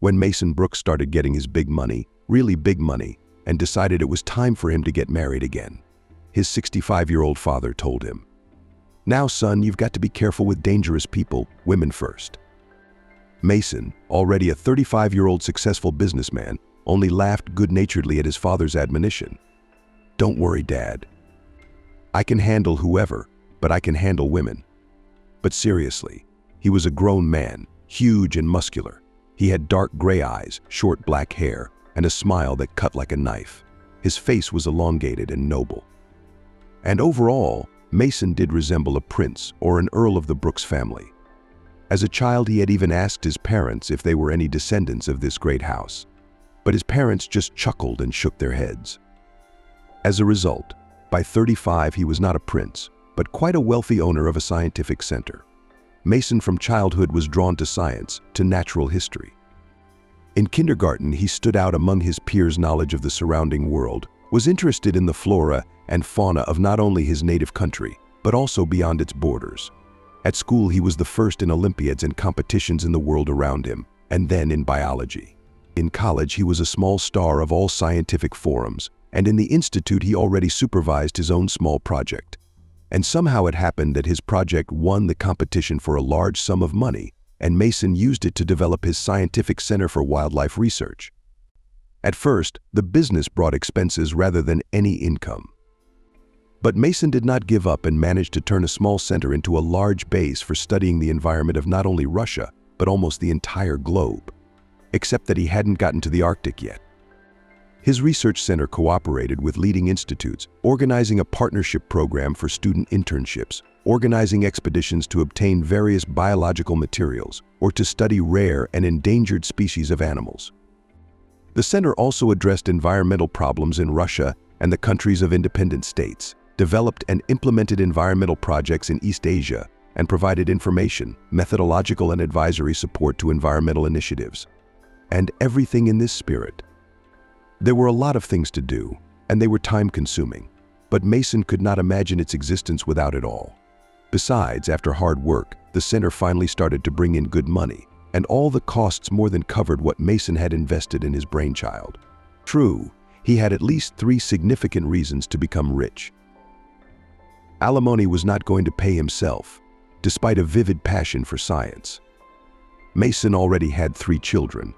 when Mason Brooks started getting his big money, really big money, and decided it was time for him to get married again. His 65-year-old father told him, "Now, son, you've got to be careful with dangerous people, women first." Mason, already a 35-year-old successful businessman, only laughed good-naturedly at his father's admonition. "Don't worry, Dad. I can handle whoever, but I can handle women." But seriously, he was a grown man, huge and muscular. He had dark gray eyes, short black hair, and a smile that cut like a knife. His face was elongated and noble. And overall, Mason did resemble a prince or an earl of the Brooks family. As a child, he had even asked his parents if they were any descendants of this great house. But his parents just chuckled and shook their heads. As a result, by 35 he was not a prince, but quite a wealthy owner of a scientific center. Mason from childhood was drawn to science, to natural history. In kindergarten, he stood out among his peers' knowledge of the surrounding world, was interested in the flora and fauna of not only his native country, but also beyond its borders. At school, he was the first in Olympiads and competitions in the world around him, and then in biology. In college, he was a small star of all scientific forums, and in the institute he already supervised his own small project. And somehow it happened that his project won the competition for a large sum of money, and Mason used it to develop his scientific center for wildlife research. At first, the business brought expenses rather than any income. But Mason did not give up and managed to turn a small center into a large base for studying the environment of not only Russia, but almost the entire globe. Except that he hadn't gotten to the Arctic yet. His research center cooperated with leading institutes, organizing a partnership program for student internships, organizing expeditions to obtain various biological materials, or to study rare and endangered species of animals. The center also addressed environmental problems in Russia and the countries of independent states, developed and implemented environmental projects in East Asia, and provided information, methodological and advisory support to environmental initiatives. And everything in this spirit. There were a lot of things to do, and they were time-consuming, but Mason could not imagine its existence without it all. Besides, after hard work, the center finally started to bring in good money, and all the costs more than covered what Mason had invested in his brainchild. True, he had at least 3 significant reasons to become rich. Alimony was not going to pay himself, despite a vivid passion for science. Mason already had 3 children.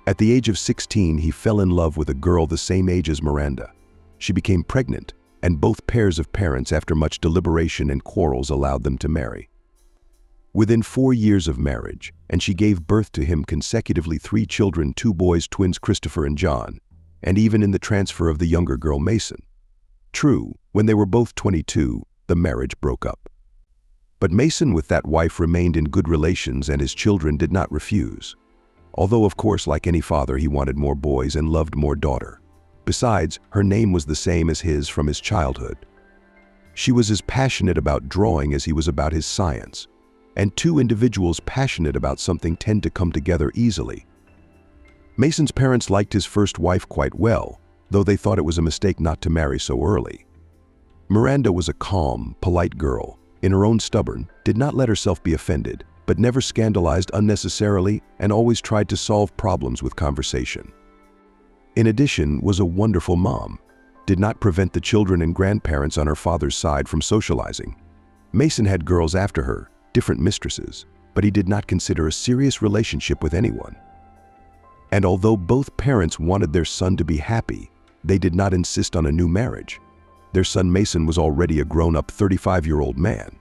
At the age of 16, he fell in love with a girl the same age as Miranda. She became pregnant, and both pairs of parents, after much deliberation and quarrels, allowed them to marry. Within 4 years of marriage, and she gave birth to him consecutively 3 children, 2 boys, twins Christopher and John, and even in the transfer of the younger girl Mason. True, when they were both 22, the marriage broke up. But Mason with that wife remained in good relations, and his children did not refuse. Although, of course, like any father, he wanted more boys and loved more daughter. Besides, her name was the same as his from his childhood. She was as passionate about drawing as he was about his science, and 2 individuals passionate about something tend to come together easily. Mason's parents liked his first wife quite well, though they thought it was a mistake not to marry so early. Miranda was a calm, polite girl, in her own stubborn, did not let herself be offended, but never scandalized unnecessarily and always tried to solve problems with conversation. In addition, was a wonderful mom, did not prevent the children and grandparents on her father's side from socializing. Mason had girls after her, different mistresses, but he did not consider a serious relationship with anyone. And although both parents wanted their son to be happy, they did not insist on a new marriage. Their son Mason was already a grown-up 35-year-old man,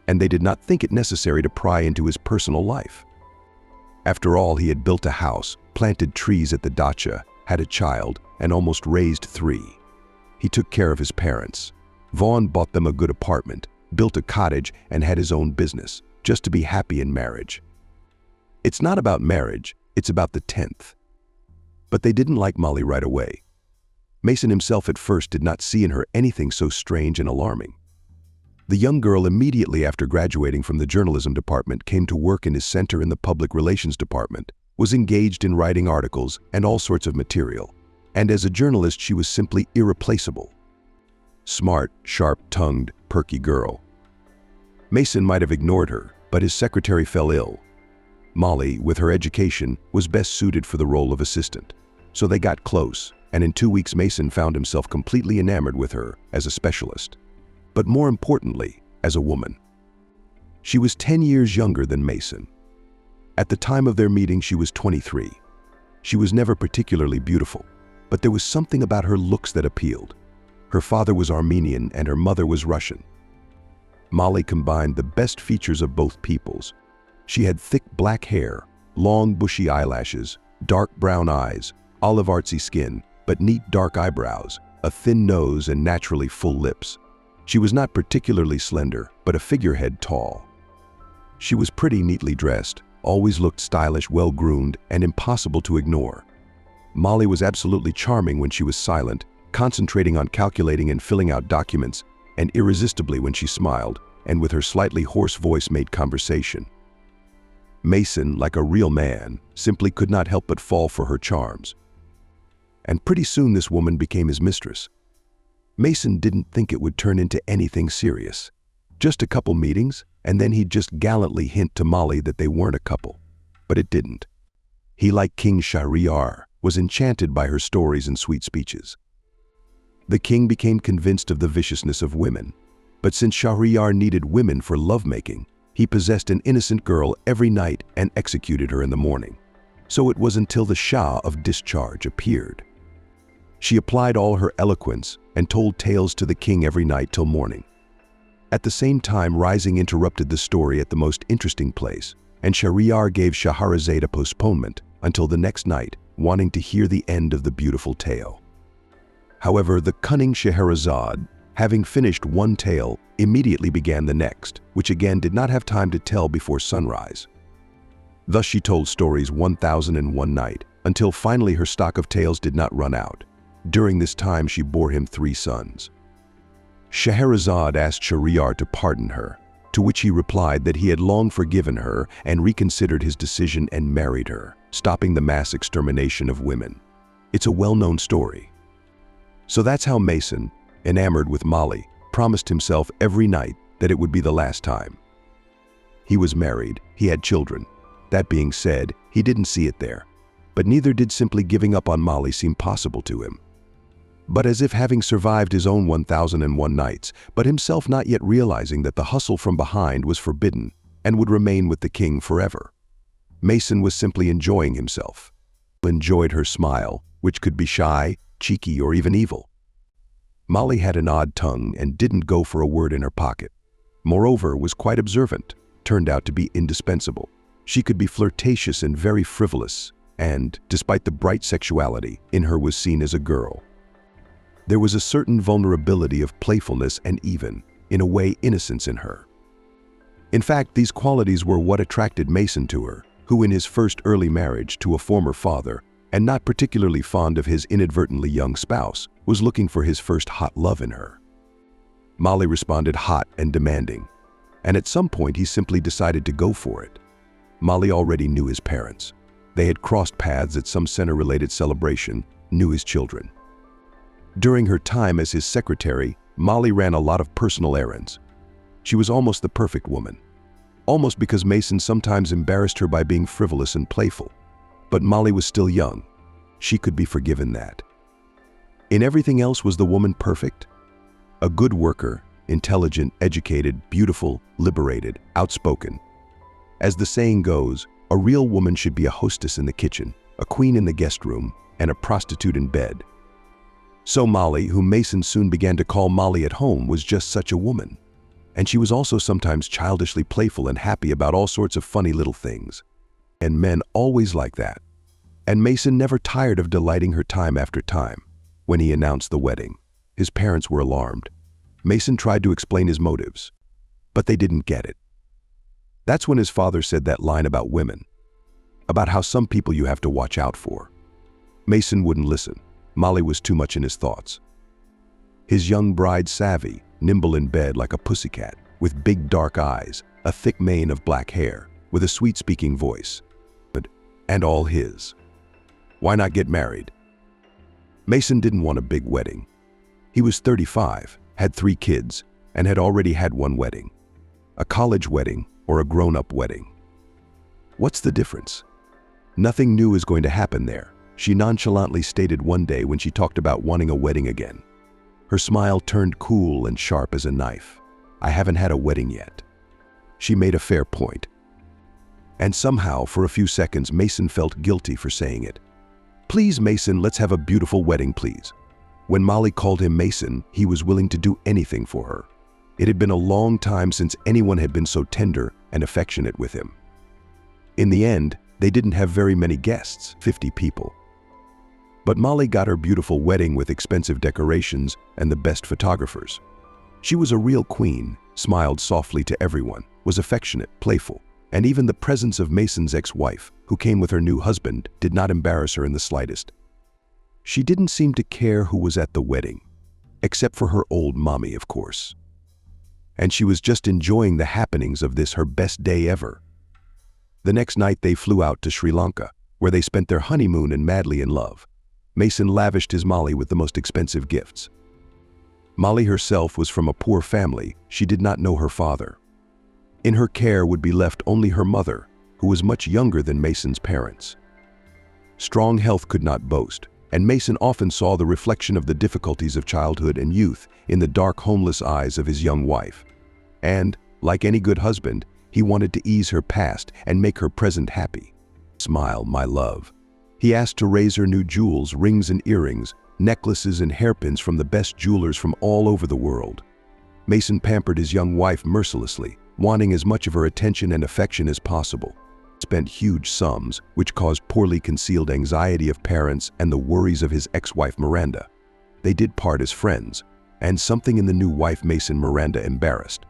and they did not think it necessary to pry into his personal life. After all, he had built a house, planted trees at the dacha, had a child, and almost raised 3. He took care of his parents. Vaughn bought them a good apartment, built a cottage, and had his own business, just to be happy in marriage. It's not about marriage, it's about the 10th. But they didn't like Molly right away. Mason himself at first did not see in her anything so strange and alarming. The young girl, immediately after graduating from the journalism department, came to work in his center in the public relations department, was engaged in writing articles and all sorts of material, and as a journalist she was simply irreplaceable. Smart, sharp-tongued, perky girl. Mason might have ignored her, but his secretary fell ill. Molly, with her education, was best suited for the role of assistant. So they got close, and in 2 weeks Mason found himself completely enamored with her as a specialist. But more importantly, as a woman. She was 10 years younger than Mason. At the time of their meeting, she was 23. She was never particularly beautiful, but there was something about her looks that appealed. Her father was Armenian and her mother was Russian. Molly combined the best features of both peoples. She had thick black hair, long bushy eyelashes, dark brown eyes, olive artsy skin, but neat dark eyebrows, a thin nose and naturally full lips. She was not particularly slender, but a figurehead tall. She was pretty neatly dressed, always looked stylish, well-groomed, and impossible to ignore. Molly was absolutely charming when she was silent, concentrating on calculating and filling out documents, and irresistibly when she smiled, and with her slightly hoarse voice made conversation. Mason, like a real man, simply could not help but fall for her charms. And pretty soon this woman became his mistress. Mason didn't think it would turn into anything serious. Just a couple meetings, and then he'd just gallantly hint to Molly that they weren't a couple. But it didn't. He, like King Shahryar, was enchanted by her stories and sweet speeches. The king became convinced of the viciousness of women, but since Shahryar needed women for lovemaking, he possessed an innocent girl every night and executed her in the morning. So it was until the Shah of Discharge appeared. She applied all her eloquence and told tales to the king every night till morning. At the same time, rising interrupted the story at the most interesting place, and Shahryar gave Shahrazad a postponement until the next night, wanting to hear the end of the beautiful tale. However, the cunning Shahrazad, having finished one tale, immediately began the next, which again did not have time to tell before sunrise. Thus she told stories 1001 night, until finally her stock of tales did not run out. During this time she bore him 3 sons. Shahrazad asked Shahryar to pardon her, to which he replied that he had long forgiven her and reconsidered his decision and married her, stopping the mass extermination of women. It's a well-known story. So that's how Mason, enamored with Molly, promised himself every night that it would be the last time. He was married, he had children. That being said, he didn't see it there. But neither did simply giving up on Molly seem possible to him. But as if having survived his own 1001 nights, but himself not yet realizing that the hustle from behind was forbidden and would remain with the king forever. Mason was simply enjoying himself. Enjoyed her smile, which could be shy, cheeky, or even evil. Molly had an odd tongue and didn't go for a word in her pocket. Moreover, was quite observant, turned out to be indispensable. She could be flirtatious and very frivolous, and, despite the bright sexuality, in her was seen as a girl. There was a certain vulnerability of playfulness and even, in a way, innocence in her. In fact, these qualities were what attracted Mason to her, who in his first early marriage to a former father, and not particularly fond of his inadvertently young spouse, was looking for his first hot love in her. Molly responded hot and demanding, and at some point he simply decided to go for it. Molly already knew his parents. They had crossed paths at some center-related celebration, knew his children. During her time as his secretary, Molly ran a lot of personal errands. She was almost the perfect woman. Almost because Mason sometimes embarrassed her by being frivolous and playful. But Molly was still young. She could be forgiven that. In everything else, was the woman perfect? A good worker, intelligent, educated, beautiful, liberated, outspoken. As the saying goes, a real woman should be a hostess in the kitchen, a queen in the guest room, and a prostitute in bed. So Molly, whom Mason soon began to call Molly at home, was just such a woman. And she was also sometimes childishly playful and happy about all sorts of funny little things. And men always like that. And Mason never tired of delighting her time after time. When he announced the wedding, his parents were alarmed. Mason tried to explain his motives, but they didn't get it. That's when his father said that line about women, about how some people you have to watch out for. Mason wouldn't listen. Molly was too much in his thoughts. His young bride savvy, nimble in bed like a pussycat, with big dark eyes, a thick mane of black hair, with a sweet-speaking voice. And all his. Why not get married? Mason didn't want a big wedding. He was 35, had 3 kids, and had already had one wedding. A college wedding or a grown-up wedding. What's the difference? Nothing new is going to happen there, she nonchalantly stated one day when she talked about wanting a wedding again. Her smile turned cool and sharp as a knife. I haven't had a wedding yet. She made a fair point. And somehow, for a few seconds, Mason felt guilty for saying it. Please, Mason, let's have a beautiful wedding, please. When Molly called him Mason, he was willing to do anything for her. It had been a long time since anyone had been so tender and affectionate with him. In the end, they didn't have very many guests, 50 people. But Molly got her beautiful wedding with expensive decorations and the best photographers. She was a real queen, smiled softly to everyone, was affectionate, playful, and even the presence of Mason's ex-wife, who came with her new husband, did not embarrass her in the slightest. She didn't seem to care who was at the wedding, except for her old mommy, of course. And she was just enjoying the happenings of this, her best day ever. The next night they flew out to Sri Lanka, where they spent their honeymoon and madly in love. Mason lavished his Molly with the most expensive gifts. Molly herself was from a poor family. She did not know her father. In her care would be left only her mother, who was much younger than Mason's parents. Strong health could not boast, and Mason often saw the reflection of the difficulties of childhood and youth in the dark, homeless eyes of his young wife. And, like any good husband, he wanted to ease her past and make her present happy. Smile, my love. He asked to raise her new jewels, rings and earrings, necklaces and hairpins from the best jewelers from all over the world. Mason pampered his young wife mercilessly, wanting as much of her attention and affection as possible. Spent huge sums, which caused poorly concealed anxiety of parents and the worries of his ex-wife Miranda. They did part as friends, and something in the new wife Mason Miranda embarrassed.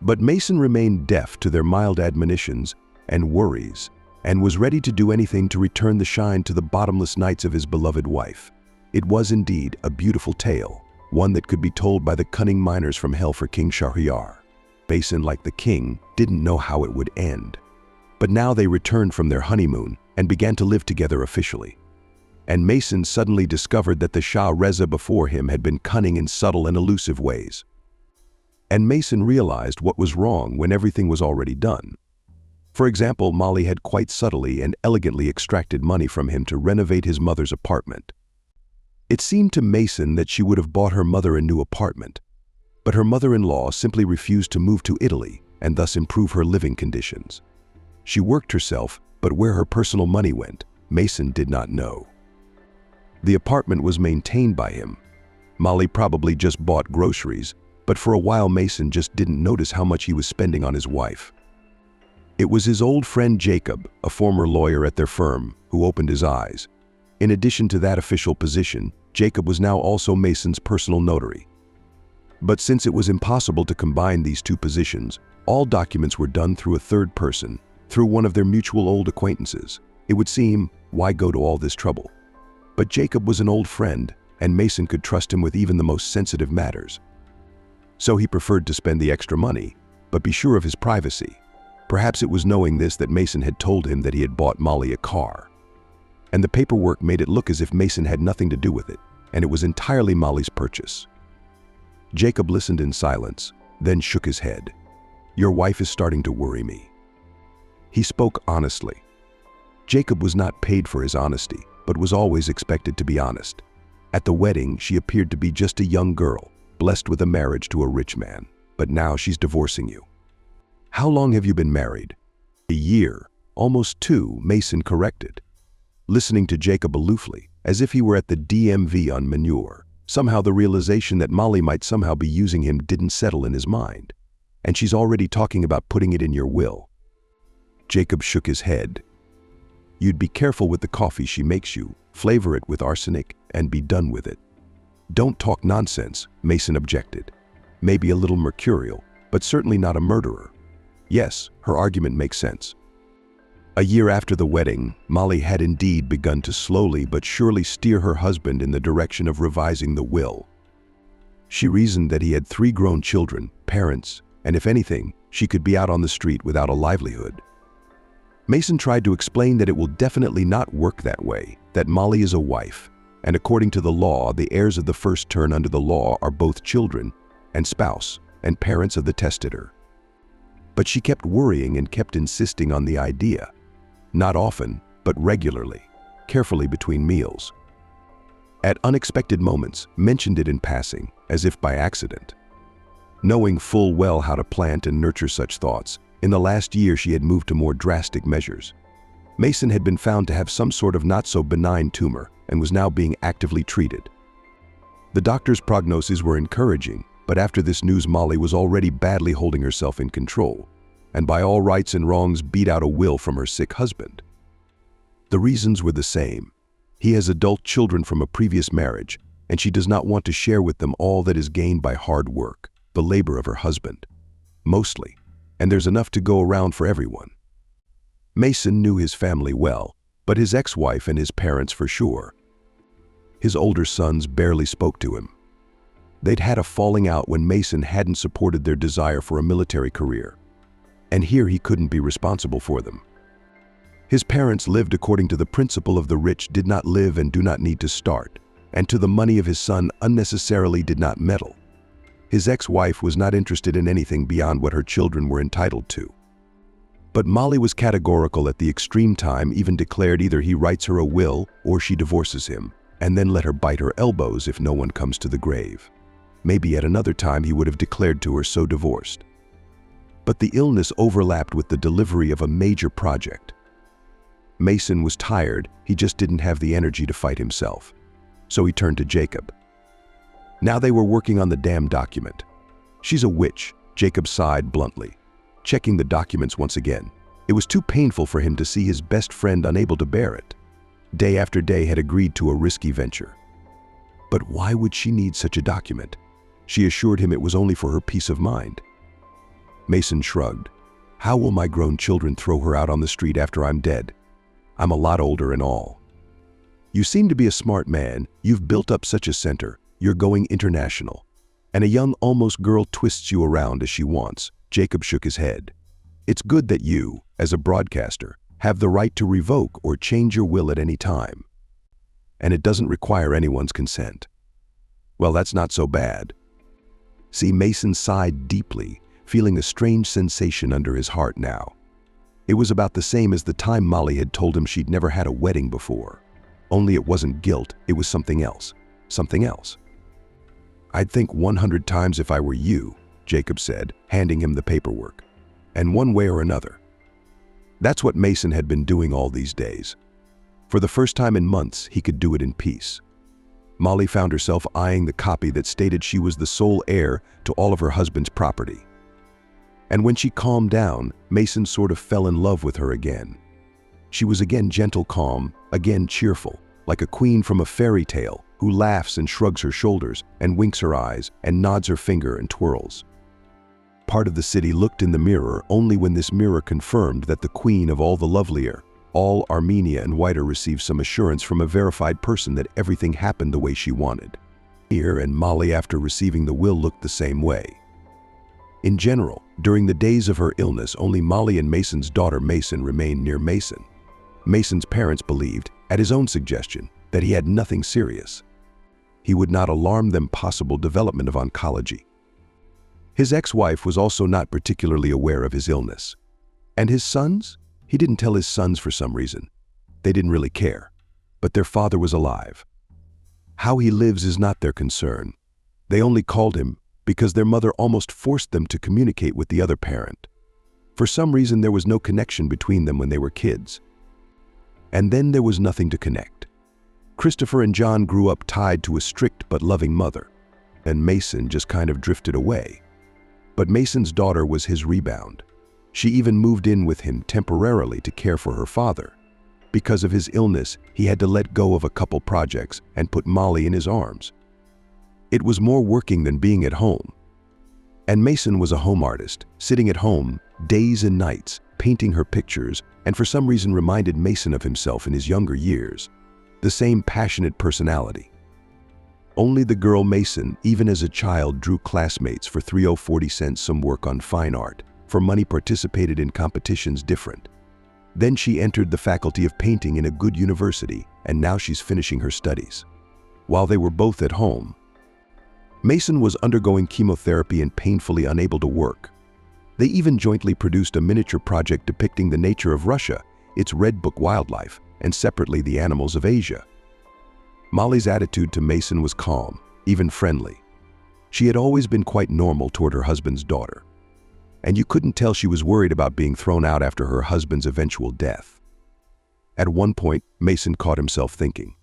But Mason remained deaf to their mild admonitions and worries, and was ready to do anything to return the shine to the bottomless nights of his beloved wife. It was indeed a beautiful tale, one that could be told by the cunning miners from hell for King Shahryar. Mason, like the king, didn't know how it would end. But now they returned from their honeymoon and began to live together officially. And Mason suddenly discovered that the Shah Reza before him had been cunning in subtle and elusive ways. And Mason realized what was wrong when everything was already done. For example, Molly had quite subtly and elegantly extracted money from him to renovate his mother's apartment. It seemed to Mason that she would have bought her mother a new apartment, but her mother-in-law simply refused to move to Italy and thus improve her living conditions. She worked herself, but where her personal money went, Mason did not know. The apartment was maintained by him. Molly probably just bought groceries, but for a while Mason just didn't notice how much he was spending on his wife. It was his old friend Jacob, a former lawyer at their firm, who opened his eyes. In addition to that official position, Jacob was now also Mason's personal notary. But since it was impossible to combine these two positions, all documents were done through a third person, through one of their mutual old acquaintances. It would seem, why go to all this trouble? But Jacob was an old friend, and Mason could trust him with even the most sensitive matters. So he preferred to spend the extra money, but be sure of his privacy. Perhaps it was knowing this that Mason had told him that he had bought Molly a car. And the paperwork made it look as if Mason had nothing to do with it, and it was entirely Molly's purchase. Jacob listened in silence, then shook his head. Your wife is starting to worry me. He spoke honestly. Jacob was not paid for his honesty, but was always expected to be honest. At the wedding, she appeared to be just a young girl, blessed with a marriage to a rich man, but now she's divorcing you. How long have you been married? A year, almost 2, Mason corrected. Listening to Jacob aloofly, as if he were at the DMV on manure, somehow the realization that Molly might somehow be using him didn't settle in his mind. And she's already talking about putting it in your will. Jacob shook his head. You'd be careful with the coffee she makes you, flavor it with arsenic, and be done with it. Don't talk nonsense, Mason objected. Maybe a little mercurial, but certainly not a murderer. Yes, her argument makes sense. A year after the wedding, Molly had indeed begun to slowly but surely steer her husband in the direction of revising the will. She reasoned that he had 3 grown children, parents, and if anything, she could be out on the street without a livelihood. Mason tried to explain that it will definitely not work that way, that Molly is a wife, and according to the law, the heirs of the first turn under the law are both children and spouse and parents of the testator. But she kept worrying and kept insisting on the idea. Not often, but regularly, carefully between meals. At unexpected moments, mentioned it in passing, as if by accident. Knowing full well how to plant and nurture such thoughts, in the last year she had moved to more drastic measures. Mason had been found to have some sort of not-so-benign tumor and was now being actively treated. The doctor's prognoses were encouraging, but after this news Molly was already badly holding herself in control, and by all rights and wrongs beat out a will from her sick husband. The reasons were the same. He has adult children from a previous marriage, and she does not want to share with them all that is gained by hard work, the labor of her husband. Mostly, and there's enough to go around for everyone. Mason knew his family well, but his ex-wife and his parents for sure. His older sons barely spoke to him. They'd had a falling out when Mason hadn't supported their desire for a military career, and here he couldn't be responsible for them. His parents lived according to the principle of the rich did not live and do not need to start, and to the money of his son unnecessarily did not meddle. His ex-wife was not interested in anything beyond what her children were entitled to. But Molly was categorical at the extreme time, even declared either he writes her a will or she divorces him, and then let her bite her elbows if no one comes to the grave. Maybe at another time he would have declared to her so divorced. But the illness overlapped with the delivery of a major project. Mason was tired, he just didn't have the energy to fight himself. So he turned to Jacob. Now they were working on the damn document. She's a witch, Jacob sighed bluntly, checking the documents once again. It was too painful for him to see his best friend unable to bear it. Day after day had agreed to a risky venture. But why would she need such a document? She assured him it was only for her peace of mind. Mason shrugged. How will my grown children throw her out on the street after I'm dead? I'm a lot older and all. You seem to be a smart man. You've built up such a center. You're going international. And a young almost girl twists you around as she wants. Jacob shook his head. It's good that you, as a broadcaster, have the right to revoke or change your will at any time. And it doesn't require anyone's consent. Well, that's not so bad. See, Mason sighed deeply, feeling a strange sensation under his heart now. It was about the same as the time Molly had told him she'd never had a wedding before. Only it wasn't guilt, it was something else. Something else. I'd think 100 times if I were you, Jacob said, handing him the paperwork. And one way or another. That's what Mason had been doing all these days. For the first time in months, he could do it in peace. Molly found herself eyeing the copy that stated she was the sole heir to all of her husband's property. And when she calmed down, Mason sort of fell in love with her again. She was again gentle, calm, again cheerful, like a queen from a fairy tale who laughs and shrugs her shoulders and winks her eyes and nods her finger and twirls. Part of the city looked in the mirror only when this mirror confirmed that the queen of all the lovelier, all Armenia and whiter received some assurance from a verified person that everything happened the way she wanted. Here and Molly, after receiving the will, looked the same way. In general, during the days of her illness, only Molly and Mason's daughter Mason remained near Mason. Mason's parents believed, at his own suggestion, that he had nothing serious. He would not alarm them possible development of oncology. His ex-wife was also not particularly aware of his illness. And his sons? He didn't tell his sons for some reason. They didn't really care. But their father was alive. How he lives is not their concern. They only called him because their mother almost forced them to communicate with the other parent. For some reason, there was no connection between them when they were kids. And then there was nothing to connect. Christopher and John grew up tied to a strict but loving mother, and Mason just kind of drifted away. But Mason's daughter was his rebound. She even moved in with him temporarily to care for her father. Because of his illness, he had to let go of a couple projects and put Molly in his arms. It was more working than being at home. And Mason was a home artist, sitting at home, days and nights, painting her pictures, and for some reason reminded Mason of himself in his younger years. The same passionate personality. Only the girl Mason, even as a child, drew classmates for 3.40 cents some work on fine art. For money, participated in competitions different. Then she entered the faculty of painting in a good university, and now she's finishing her studies. While they were both at home, Mason was undergoing chemotherapy and painfully unable to work. They even jointly produced a miniature project depicting the nature of Russia, its Red Book wildlife, and separately the animals of Asia. Molly's attitude to Mason was calm, even friendly. She had always been quite normal toward her husband's daughter, and you couldn't tell she was worried about being thrown out after her husband's eventual death. At one point, Mason caught himself thinking,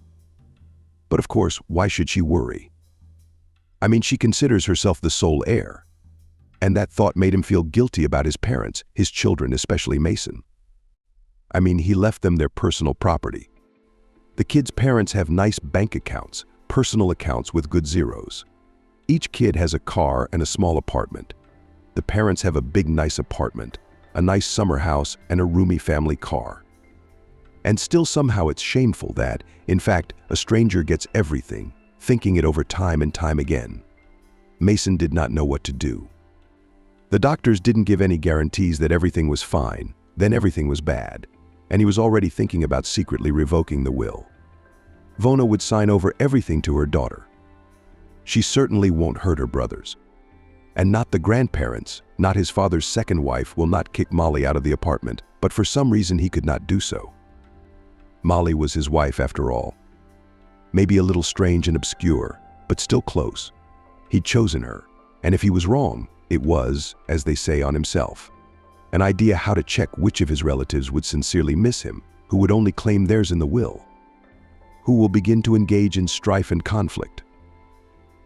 but of course, why should she worry? I mean, she considers herself the sole heir. And that thought made him feel guilty about his parents, his children, especially Mason. I mean, he left them their personal property. The kids' parents have nice bank accounts, personal accounts with good zeros. Each kid has a car and a small apartment. The parents have a big nice apartment, a nice summer house, and a roomy family car. And still somehow it's shameful that, in fact, a stranger gets everything, thinking it over time and time again. Mason did not know what to do. The doctors didn't give any guarantees that everything was fine, then everything was bad, and he was already thinking about secretly revoking the will. Vona would sign over everything to her daughter. She certainly won't hurt her brothers. And not the grandparents, not his father's second wife will not kick Molly out of the apartment, but for some reason he could not do so. Molly was his wife after all. Maybe a little strange and obscure, but still close. He'd chosen her, and if he was wrong, it was, as they say, on himself. An idea how to check which of his relatives would sincerely miss him, who would only claim theirs in the will. Who will begin to engage in strife and conflict.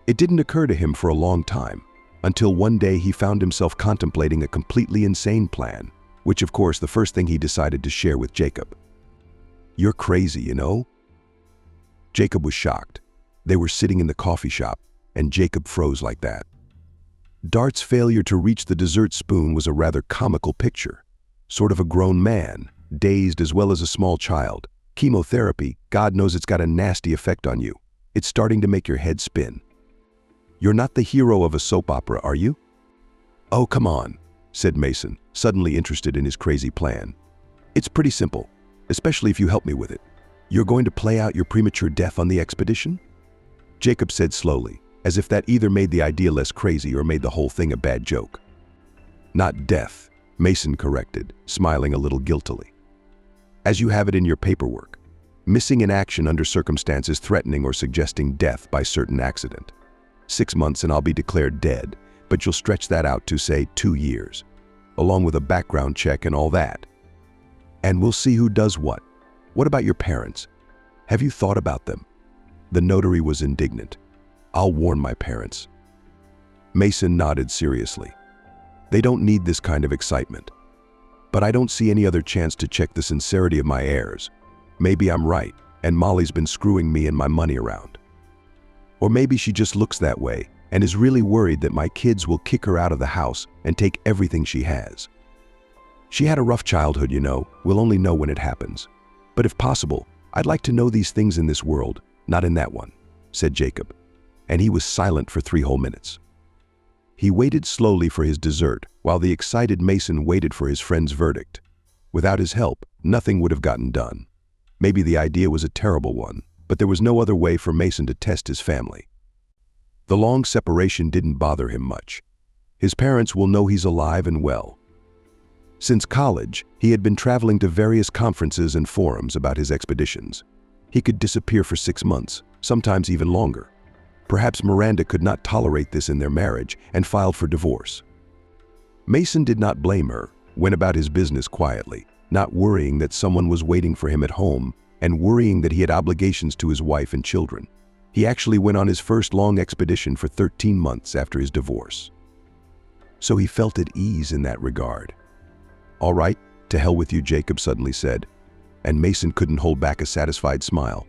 It didn't occur to him for a long time, until one day he found himself contemplating a completely insane plan, which of course the first thing he decided to share with Jacob. "You're crazy, you know?" Jacob was shocked. They were sitting in the coffee shop, and Jacob froze like that. Dart's failure to reach the dessert spoon was a rather comical picture. Sort of a grown man, dazed as well as a small child. Chemotherapy, God knows it's got a nasty effect on you. It's starting to make your head spin. "You're not the hero of a soap opera, are you?" "Oh, come on," said Mason, suddenly interested in his crazy plan. "It's pretty simple, especially if you help me with it. You're going to play out your premature death on the expedition?" Jacob said slowly, as if that either made the idea less crazy or made the whole thing a bad joke. "Not death," Mason corrected, smiling a little guiltily. "As you have it in your paperwork, missing in action under circumstances threatening or suggesting death by certain accident. 6 months and I'll be declared dead, but you'll stretch that out to, say, 2 years, along with a background check and all that. And we'll see who does what. What about your parents? Have you thought about them?" The notary was indignant. "I'll warn my parents." Mason nodded seriously. "They don't need this kind of excitement. But I don't see any other chance to check the sincerity of my heirs. Maybe I'm right, and Molly's been screwing me and my money around. Or maybe she just looks that way and is really worried that my kids will kick her out of the house and take everything she has. She had a rough childhood, you know. We'll only know when it happens. But if possible, I'd like to know these things in this world, not in that one," said Jacob. And he was silent for 3 whole minutes. He waited slowly for his dessert, while the excited Mason waited for his friend's verdict. Without his help, nothing would have gotten done. Maybe the idea was a terrible one, but there was no other way for Mason to test his family. The long separation didn't bother him much. His parents will know he's alive and well. Since college, he had been traveling to various conferences and forums about his expeditions. He could disappear for 6 months, sometimes even longer. Perhaps Miranda could not tolerate this in their marriage and filed for divorce. Mason did not blame her, went about his business quietly, not worrying that someone was waiting for him at home and worrying that he had obligations to his wife and children. He actually went on his first long expedition for 13 months after his divorce. So he felt at ease in that regard. "All right, to hell with you," Jacob suddenly said, and Mason couldn't hold back a satisfied smile.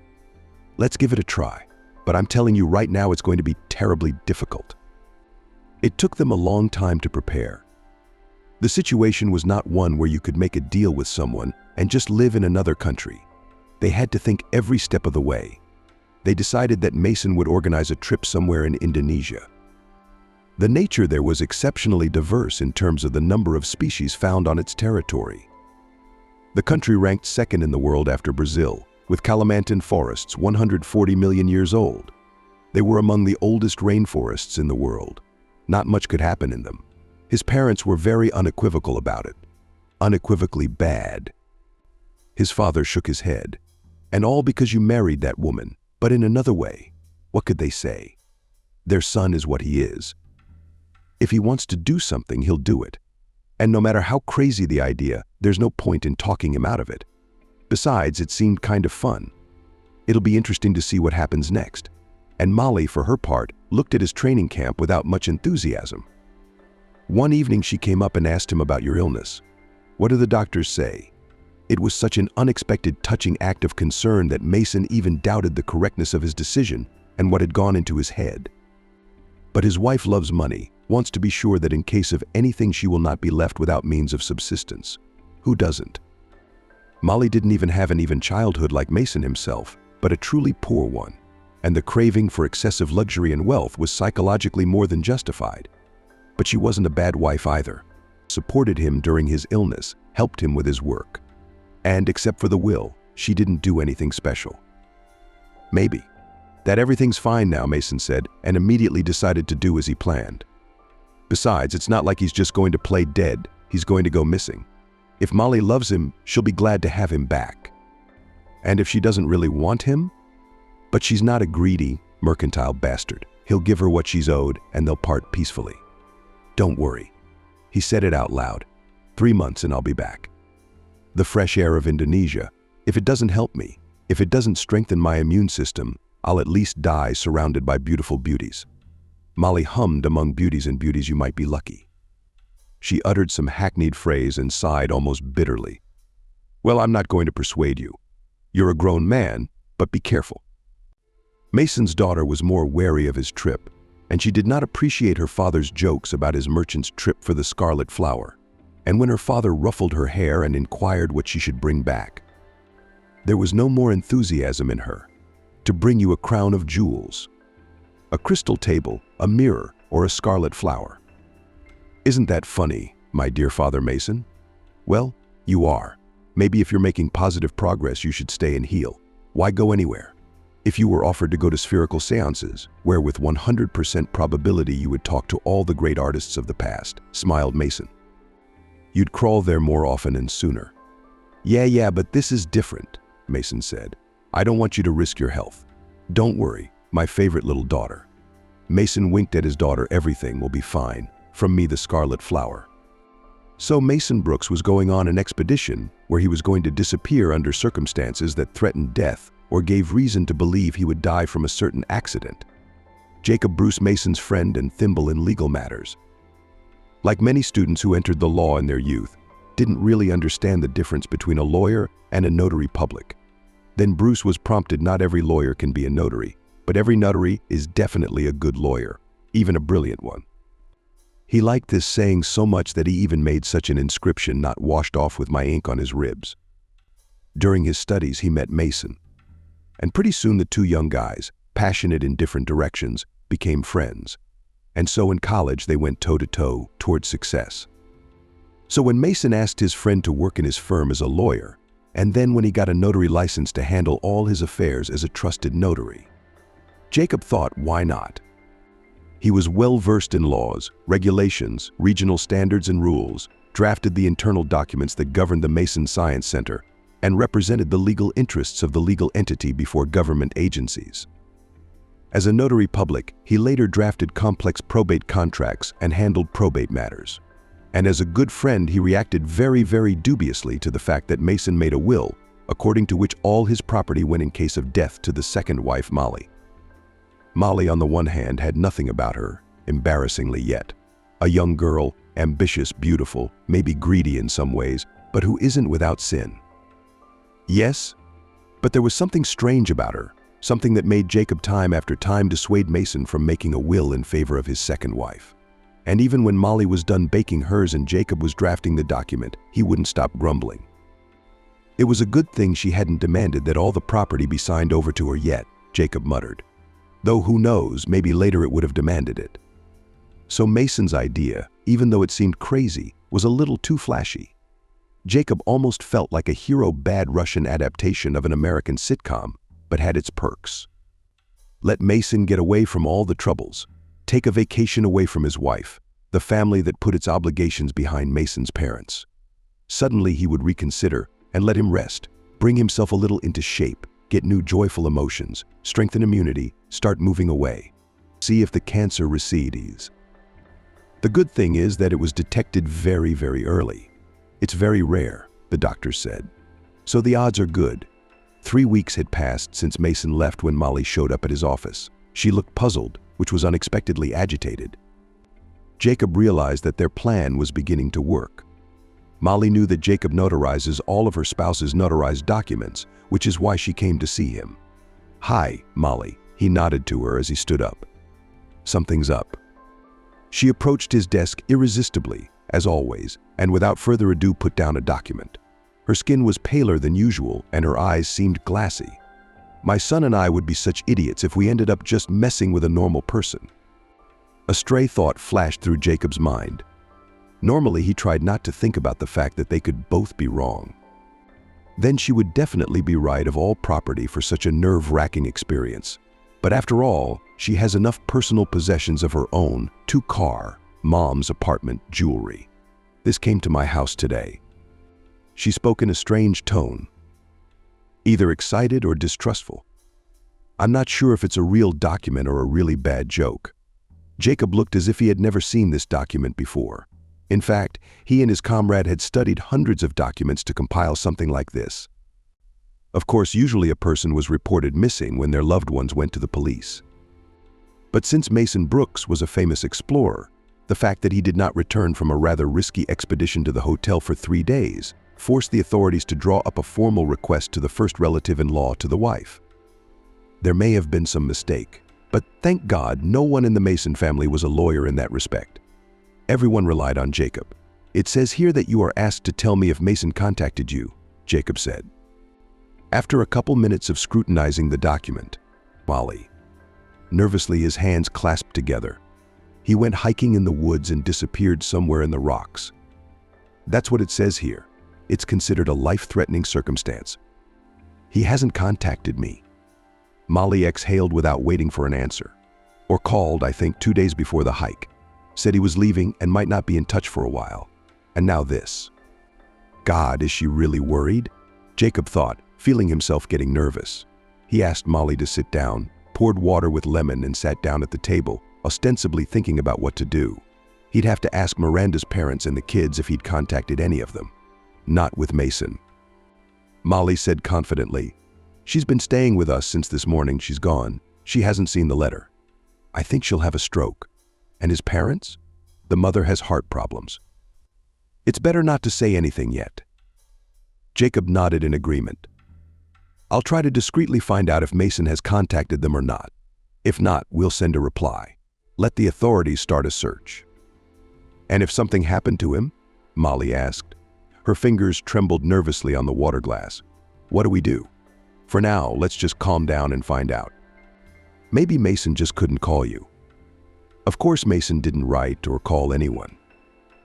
"Let's give it a try, but I'm telling you right now it's going to be terribly difficult." It took them a long time to prepare. The situation was not one where you could make a deal with someone and just live in another country. They had to think every step of the way. They decided that Mason would organize a trip somewhere in Indonesia. The nature there was exceptionally diverse in terms of the number of species found on its territory. The country ranked second in the world after Brazil, with Kalimantan forests 140 million years old. They were among the oldest rainforests in the world. Not much could happen in them. His parents were very unequivocal about it. Unequivocally bad. His father shook his head. And all because you married that woman, but in another way. What could they say? Their son is what he is. If he wants to do something, he'll do it. And no matter how crazy the idea, there's no point in talking him out of it. Besides, it seemed kind of fun. It'll be interesting to see what happens next. And Molly, for her part, looked at his training camp without much enthusiasm. One evening she came up and asked him about your illness. What do the doctors say? It was such an unexpected, touching act of concern that Mason even doubted the correctness of his decision and what had gone into his head. But his wife loves money, wants to be sure that in case of anything she will not be left without means of subsistence. Who doesn't? Molly didn't even have an even childhood like Mason himself, but a truly poor one. And the craving for excessive luxury and wealth was psychologically more than justified. But she wasn't a bad wife either. Supported him during his illness, helped him with his work. And except for the will, she didn't do anything special. Maybe. That everything's fine now, Mason said, and immediately decided to do as he planned. Besides, it's not like he's just going to play dead, he's going to go missing. If Molly loves him, she'll be glad to have him back. And if she doesn't really want him? But she's not a greedy, mercantile bastard. He'll give her what she's owed, and they'll part peacefully. Don't worry. He said it out loud. 3 months and I'll be back. The fresh air of Indonesia. If it doesn't help me, if it doesn't strengthen my immune system, I'll at least die surrounded by beautiful beauties. Molly hummed among beauties and beauties you might be lucky. She uttered some hackneyed phrase and sighed almost bitterly. Well, I'm not going to persuade you. You're a grown man, but be careful. Mason's daughter was more wary of his trip, and she did not appreciate her father's jokes about his merchant's trip for the scarlet flower. And when her father ruffled her hair and inquired what she should bring back, there was no more enthusiasm in her. To bring you a crown of jewels, a crystal table, a mirror, or a scarlet flower. Isn't that funny, my dear Father Mason? Well, you are. Maybe if you're making positive progress, you should stay and heal. Why go anywhere? If you were offered to go to spherical seances, where with 100% probability you would talk to all the great artists of the past, smiled Mason. You'd crawl there more often and sooner. Yeah, but this is different, Mason said. I don't want you to risk your health. Don't worry, my favorite little daughter. Mason winked at his daughter. Everything will be fine. From me, the scarlet flower. So Mason Brooks was going on an expedition where he was going to disappear under circumstances that threatened death or gave reason to believe he would die from a certain accident. Jacob Bruce Mason's friend and thimble in legal matters. Like many students who entered the law in their youth, didn't really understand the difference between a lawyer and a notary public. Then Bruce was prompted not every lawyer can be a notary, but every notary is definitely a good lawyer, even a brilliant one. He liked this saying so much that he even made such an inscription not washed off with my ink on his ribs. During his studies, he met Mason. And pretty soon the two young guys, passionate in different directions, became friends. And so in college they went toe-to-toe towards success. So when Mason asked his friend to work in his firm as a lawyer, and then when he got a notary license to handle all his affairs as a trusted notary, Jacob thought, why not? He was well-versed in laws, regulations, regional standards and rules, drafted the internal documents that governed the Mason Science Center, and represented the legal interests of the legal entity before government agencies. As a notary public, he later drafted complex probate contracts and handled probate matters. And as a good friend, he reacted very dubiously to the fact that Mason made a will, according to which all his property went in case of death to the second wife, Molly. Molly, on the one hand, had nothing about her, embarrassingly yet. A young girl, ambitious, beautiful, maybe greedy in some ways, but who isn't without sin. Yes, but there was something strange about her, something that made Jacob time after time dissuade Mason from making a will in favor of his second wife. And even when Molly was done baking hers and Jacob was drafting the document, he wouldn't stop grumbling. It was a good thing she hadn't demanded that all the property be signed over to her yet, Jacob muttered. Though who knows, maybe later it would have demanded it. So Mason's idea, even though it seemed crazy, was a little too flashy. Jacob almost felt like a hero bad Russian adaptation of an American sitcom, but had its perks. Let Mason get away from all the troubles, take a vacation away from his wife, the family that put its obligations behind Mason's parents. Suddenly he would reconsider and let him rest, bring himself a little into shape, get new joyful emotions, strengthen immunity, start moving away. See if the cancer recedes. The good thing is that it was detected very, very early. It's very rare, the doctors said. So the odds are good. 3 weeks had passed since Mason left when Molly showed up at his office. She looked puzzled, which was unexpectedly agitated. Jacob realized that their plan was beginning to work. Molly knew that Jacob notarizes all of her spouse's notarized documents, which is why she came to see him. "Hi, Molly," he nodded to her as he stood up. "Something's up." She approached his desk irresistibly, as always, and without further ado put down a document. Her skin was paler than usual, and her eyes seemed glassy. "My son and I would be such idiots if we ended up just messing with a normal person." A stray thought flashed through Jacob's mind. Normally, he tried not to think about the fact that they could both be wrong. Then she would definitely be right of all property for such a nerve-wracking experience. But after all, she has enough personal possessions of her own, 2 cars, mom's apartment, jewelry. "This came to my house today." She spoke in a strange tone, either excited or distrustful. "I'm not sure if it's a real document or a really bad joke." Jacob looked as if he had never seen this document before. In fact, he and his comrade had studied hundreds of documents to compile something like this. Of course, usually a person was reported missing when their loved ones went to the police. But since Mason Brooks was a famous explorer, the fact that he did not return from a rather risky expedition to the hotel for 3 days forced the authorities to draw up a formal request to the first relative-in-law to the wife. There may have been some mistake, but thank God no one in the Mason family was a lawyer in that respect. Everyone relied on Jacob. "It says here that you are asked to tell me if Mason contacted you," Jacob said. After a couple minutes of scrutinizing the document, Molly, nervously, his hands clasped together. He went hiking in the woods and disappeared somewhere in the rocks. "That's what it says here. It's considered a life-threatening circumstance. He hasn't contacted me." Molly exhaled without waiting for an answer. "Or called, I think, 2 days before the hike. Said he was leaving and might not be in touch for a while. And now this." God, is she really worried? Jacob thought, feeling himself getting nervous. He asked Molly to sit down, poured water with lemon and sat down at the table, ostensibly thinking about what to do. He'd have to ask Miranda's parents and the kids if he'd contacted any of them. Not with Mason. Molly said confidently, "She's been staying with us since this morning she's gone. She hasn't seen the letter. I think she'll have a stroke." "And his parents?" "The mother has heart problems." "It's better not to say anything yet." Jacob nodded in agreement. "I'll try to discreetly find out if Mason has contacted them or not. If not, we'll send a reply. Let the authorities start a search." "And if something happened to him?" Molly asked. Her fingers trembled nervously on the water glass. "What do we do? For now, let's just calm down and find out. Maybe Mason just couldn't call you." Of course Mason didn't write or call anyone.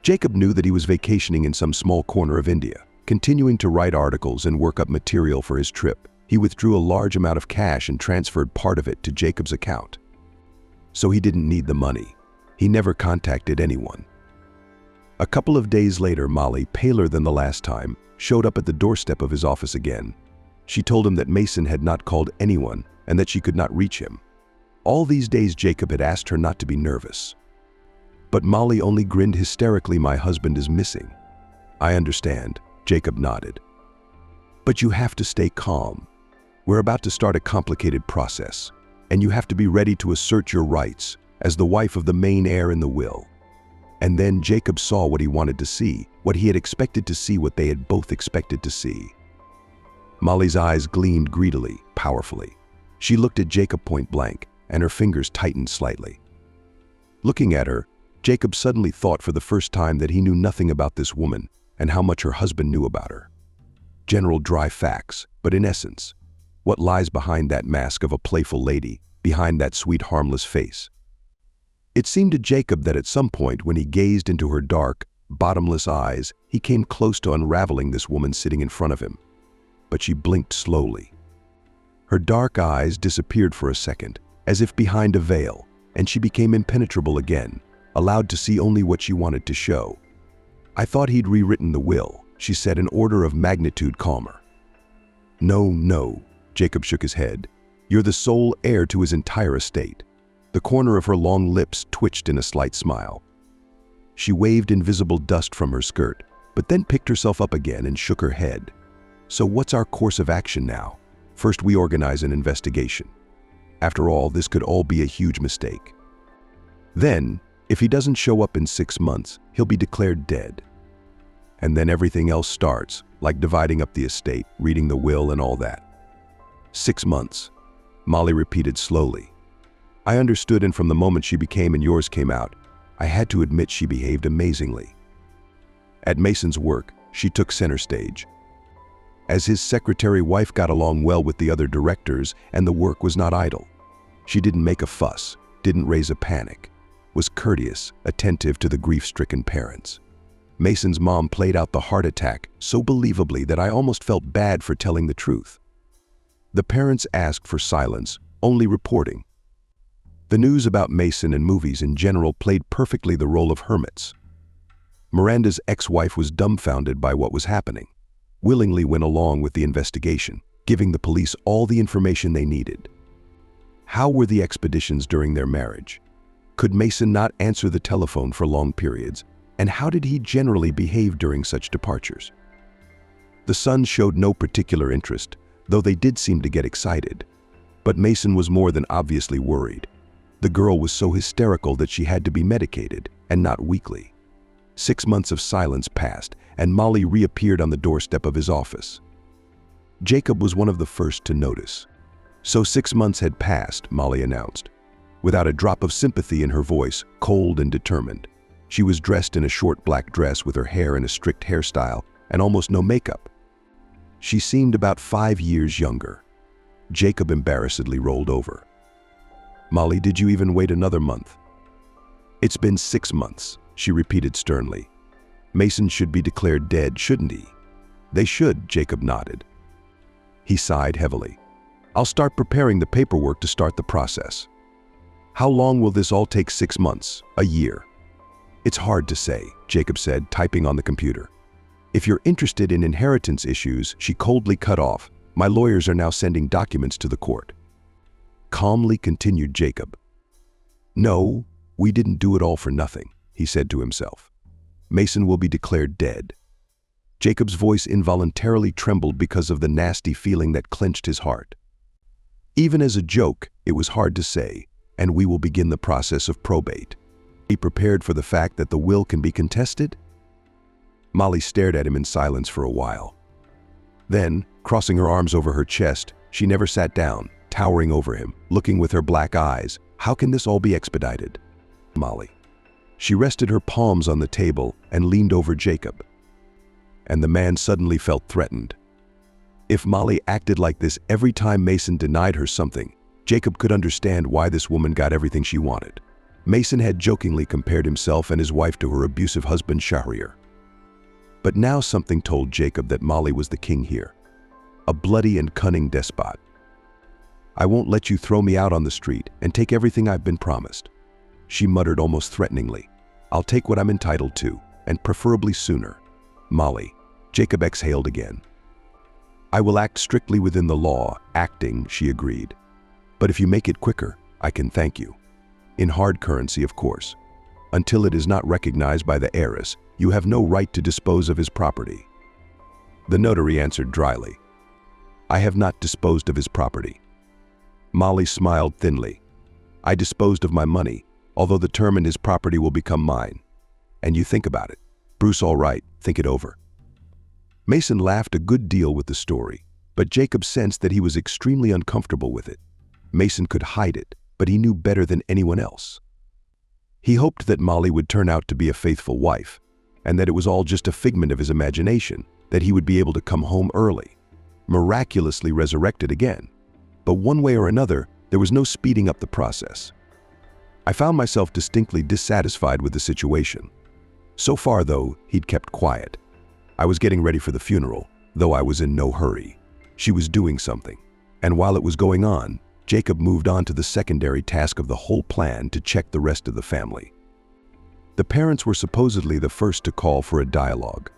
Jacob knew that he was vacationing in some small corner of India, continuing to write articles and work up material for his trip. He withdrew a large amount of cash and transferred part of it to Jacob's account. So he didn't need the money. He never contacted anyone. A couple of days later, Molly, paler than the last time, showed up at the doorstep of his office again. She told him that Mason had not called anyone and that she could not reach him. All these days Jacob had asked her not to be nervous. But Molly only grinned hysterically. "My husband is missing." "I understand," Jacob nodded. "But you have to stay calm. We're about to start a complicated process, and you have to be ready to assert your rights as the wife of the main heir in the will." And then Jacob saw what he wanted to see, what he had expected to see, what they had both expected to see. Molly's eyes gleamed greedily, powerfully. She looked at Jacob point blank, and her fingers tightened slightly. Looking at her, Jacob suddenly thought for the first time that he knew nothing about this woman and how much her husband knew about her. General dry facts, but in essence, what lies behind that mask of a playful lady, behind that sweet harmless face? It seemed to Jacob that at some point when he gazed into her dark, bottomless eyes, he came close to unraveling this woman sitting in front of him. But she blinked slowly. Her dark eyes disappeared for a second, as if behind a veil, and she became impenetrable again, allowed to see only what she wanted to show. "I thought he'd rewritten the will," she said, an order of magnitude calmer. No, Jacob shook his head. "You're the sole heir to his entire estate." The corner of her long lips twitched in a slight smile. She waved invisible dust from her skirt, but then picked herself up again and shook her head. "So what's our course of action now? First, we organize an investigation. After all, this could all be a huge mistake. Then, if he doesn't show up in 6 months, he'll be declared dead. And then everything else starts, like dividing up the estate, reading the will and all that." 6 months, Molly repeated slowly. "I understood, and from the moment she became and yours came out, I had to admit she behaved amazingly. At Mason's work, she took center stage. As his secretary wife got along well with the other directors, and the work was not idle. She didn't make a fuss, didn't raise a panic, was courteous, attentive to the grief-stricken parents. Mason's mom played out the heart attack so believably that I almost felt bad for telling the truth. The parents asked for silence, only reporting. The news about Mason and movies in general played perfectly the role of hermits. Miranda's ex-wife was dumbfounded by what was happening, willingly went along with the investigation, giving the police all the information they needed. How were the expeditions during their marriage? Could Mason not answer the telephone for long periods? And how did he generally behave during such departures? The sons showed no particular interest, though they did seem to get excited. But Mason was more than obviously worried. The girl was so hysterical that she had to be medicated, and not weekly. 6 months of silence passed, and Molly reappeared on the doorstep of his office. Jacob was one of the first to notice. "So 6 months had passed," Molly announced, without a drop of sympathy in her voice, cold and determined. She was dressed in a short black dress with her hair in a strict hairstyle and almost no makeup. She seemed about 5 years younger. Jacob embarrassedly rolled over. "Molly, did you even wait another month?" "It's been 6 months," she repeated sternly. "Mason should be declared dead, shouldn't he?" "They should," Jacob nodded. He sighed heavily. "I'll start preparing the paperwork to start the process." "How long will this all take? 6 months? A year?" "It's hard to say," Jacob said, typing on the computer. "If you're interested in inheritance issues," she coldly cut off, "my lawyers are now sending documents to the court." Calmly continued Jacob. "No, we didn't do it all for nothing," he said to himself. "Mason will be declared dead." Jacob's voice involuntarily trembled because of the nasty feeling that clenched his heart. Even as a joke, it was hard to say, "And we will begin the process of probate." Be prepared for the fact that the will can be contested? Molly stared at him in silence for a while. Then, crossing her arms over her chest, she never sat down, towering over him, looking with her black eyes. "How can this all be expedited?" "Molly." She rested her palms on the table and leaned over Jacob. And the man suddenly felt threatened. If Molly acted like this every time Mason denied her something, Jacob could understand why this woman got everything she wanted. Mason had jokingly compared himself and his wife to her abusive husband Shahriar. But now something told Jacob that Molly was the king here. A bloody and cunning despot. "I won't let you throw me out on the street and take everything I've been promised," she muttered almost threateningly. "I'll take what I'm entitled to, and preferably sooner." "Molly," Jacob exhaled again. "I will act strictly within the law," acting, she agreed. "But if you make it quicker, I can thank you. In hard currency, of course. Until it is not recognized by the heiress, you have no right to dispose of his property." The notary answered dryly. "I have not disposed of his property." Molly smiled thinly. "I disposed of my money, although the term and his property will become mine. And you think about it. Bruce, all right, think it over." Mason laughed a good deal with the story, but Jacob sensed that he was extremely uncomfortable with it. Mason could hide it, but he knew better than anyone else. He hoped that Molly would turn out to be a faithful wife, and that it was all just a figment of his imagination, that he would be able to come home early, miraculously resurrected again. But one way or another, there was no speeding up the process. I found myself distinctly dissatisfied with the situation. So far, though, he'd kept quiet. I was getting ready for the funeral, though I was in no hurry. She was doing something, and while it was going on, Jacob moved on to the secondary task of the whole plan to check the rest of the family. The parents were supposedly the first to call for a dialogue.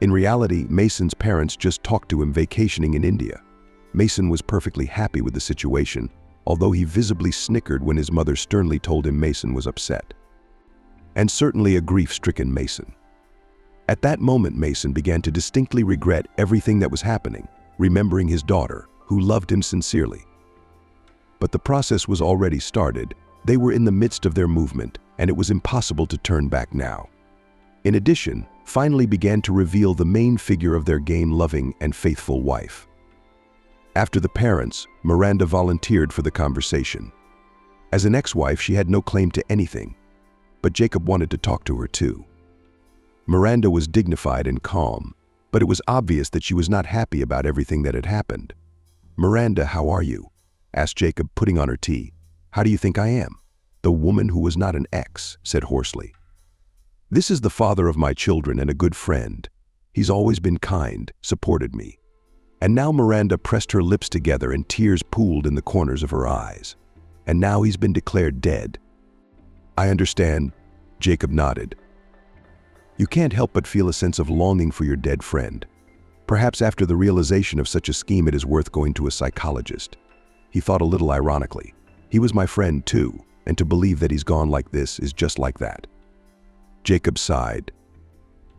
In reality, Mason's parents just talked to him vacationing in India. Mason was perfectly happy with the situation, although he visibly snickered when his mother sternly told him Mason was upset. And certainly a grief-stricken Mason. At that moment, Mason began to distinctly regret everything that was happening, remembering his daughter, who loved him sincerely. But the process was already started. They were in the midst of their movement, and it was impossible to turn back now. In addition, finally began to reveal the main figure of their game-loving and faithful wife. After the parents, Miranda volunteered for the conversation. As an ex-wife, she had no claim to anything, but Jacob wanted to talk to her too. Miranda was dignified and calm, but it was obvious that she was not happy about everything that had happened. "Miranda, how are you?" asked Jacob, putting on her tea. "How do you think I am?" The woman, who was not an ex, said hoarsely. "This is the father of my children and a good friend. He's always been kind, supported me." And now Miranda pressed her lips together and tears pooled in the corners of her eyes. "And now he's been declared dead." "I understand," Jacob nodded. "You can't help but feel a sense of longing for your dead friend. Perhaps after the realization of such a scheme, it is worth going to a psychologist." He thought a little ironically. He was my friend too, and to believe that he's gone like this is just like that. Jacob sighed.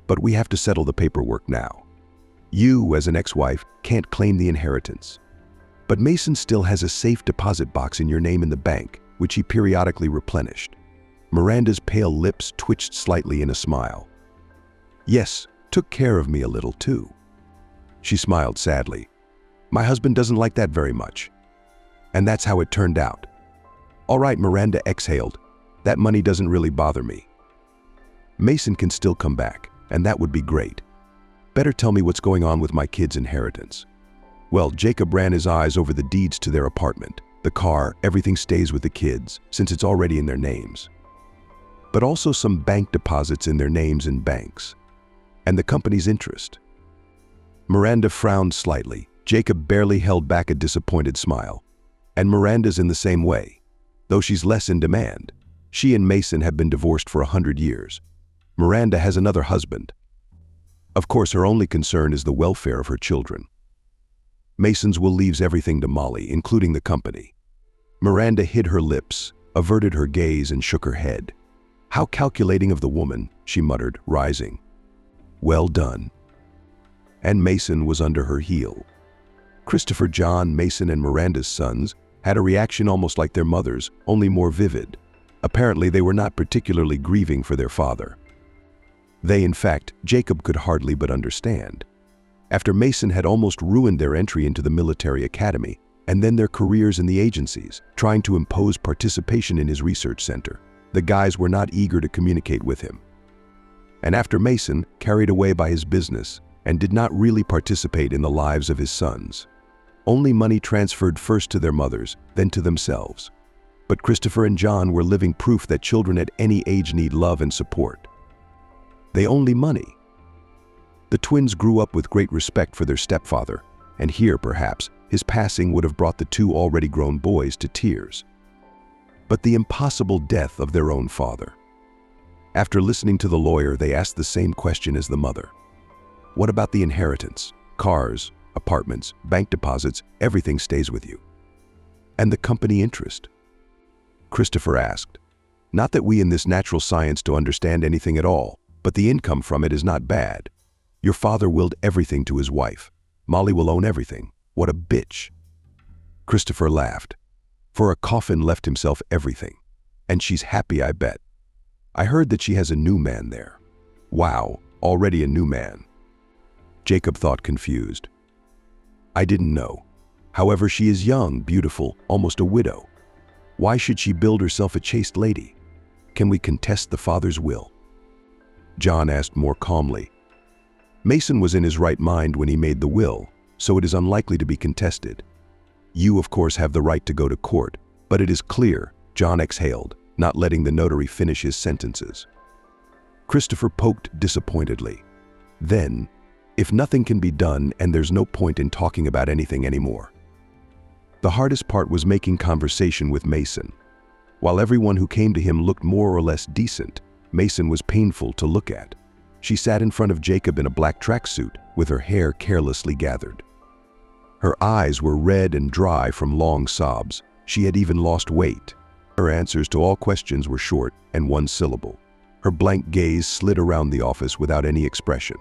"But we have to settle the paperwork now. You, as an ex-wife, can't claim the inheritance. But Mason still has a safe deposit box in your name in the bank, which he periodically replenished." Miranda's pale lips twitched slightly in a smile. "Yes, took care of me a little too." She smiled sadly. "My husband doesn't like that very much. And that's how it turned out." "All right," Miranda exhaled. "That money doesn't really bother me. Mason can still come back, and that would be great. Better tell me what's going on with my kids' inheritance." Well, Jacob ran his eyes over the deeds to their apartment, the car, everything stays with the kids, since it's already in their names. But also some bank deposits in their names in banks. And the company's interest. Miranda frowned slightly. Jacob barely held back a disappointed smile. "And Miranda's in the same way, though she's less in demand. She and Mason have been divorced for 100 years. Miranda has another husband. Of course, her only concern is the welfare of her children. Mason's will leaves everything to Molly, including the company." Miranda hid her lips, averted her gaze, and shook her head. "How calculating of the woman," she muttered, rising. "Well done." And Mason was under her heel. Christopher, John, Mason, and Miranda's sons had a reaction almost like their mother's, only more vivid. Apparently, they were not particularly grieving for their father. They, in fact, Jacob could hardly but understand. After Mason had almost ruined their entry into the military academy, and then their careers in the agencies, trying to impose participation in his research center, the guys were not eager to communicate with him. And after Mason, carried away by his business, and did not really participate in the lives of his sons. Only money transferred first to their mothers, then to themselves. But Christopher and John were living proof that children at any age need love and support. They only money. The twins grew up with great respect for their stepfather, and here, perhaps, his passing would have brought the two already grown boys to tears. But the impossible death of their own father. After listening to the lawyer, they asked the same question as the mother. What about the inheritance? Cars, apartments, bank deposits, everything stays with you. And the company interest? Christopher asked. Not that we in this natural science do understand anything at all, but the income from it is not bad. Your father willed everything to his wife. Molly will own everything. What a bitch. Christopher laughed. For a coffin left himself everything. And she's happy, I bet. I heard that she has a new man there. Wow, already a new man. Jacob thought, confused. I didn't know. However, she is young, beautiful, almost a widow. Why should she build herself a chaste lady? Can we contest the father's will? John asked more calmly. Mason was in his right mind when he made the will, so it is unlikely to be contested. You, of course, have the right to go to court, but it is clear, John exhaled, not letting the notary finish his sentences. Christopher poked disappointedly. Then, if nothing can be done and there's no point in talking about anything anymore. The hardest part was making conversation with Mason. While everyone who came to him looked more or less decent, Mason was painful to look at. She sat in front of Jacob in a black tracksuit with her hair carelessly gathered. Her eyes were red and dry from long sobs. She had even lost weight. Her answers to all questions were short and one syllable. Her blank gaze slid around the office without any expression.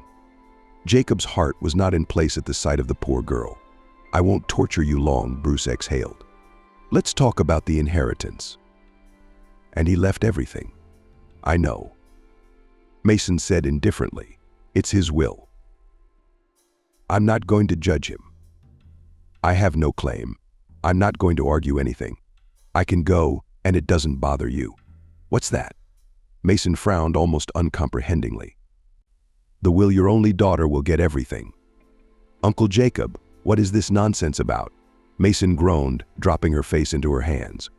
Jacob's heart was not in place at the sight of the poor girl. "I won't torture you long," Bruce exhaled. "Let's talk about the inheritance." "And he left everything." "I know." Mason said indifferently. "It's his will. I'm not going to judge him. I have no claim. I'm not going to argue anything. I can go, and it doesn't bother you." "What's that?" Mason frowned almost uncomprehendingly. "The will your only daughter will get everything." "Uncle Jacob, what is this nonsense about?" Mason groaned, dropping her face into her hands.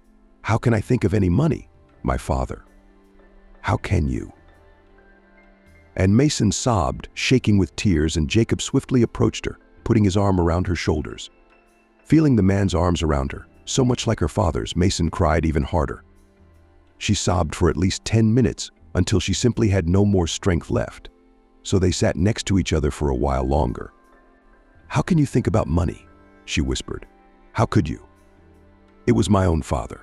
"How can I think of any money? My father. How can you?" And Mason sobbed, shaking with tears, and Jacob swiftly approached her, putting his arm around her shoulders. Feeling the man's arms around her, so much like her father's, Mason cried even harder. She sobbed for at least 10 minutes until she simply had no more strength left. So they sat next to each other for a while longer. "How can you think about money?" she whispered. "How could you? It was my own father."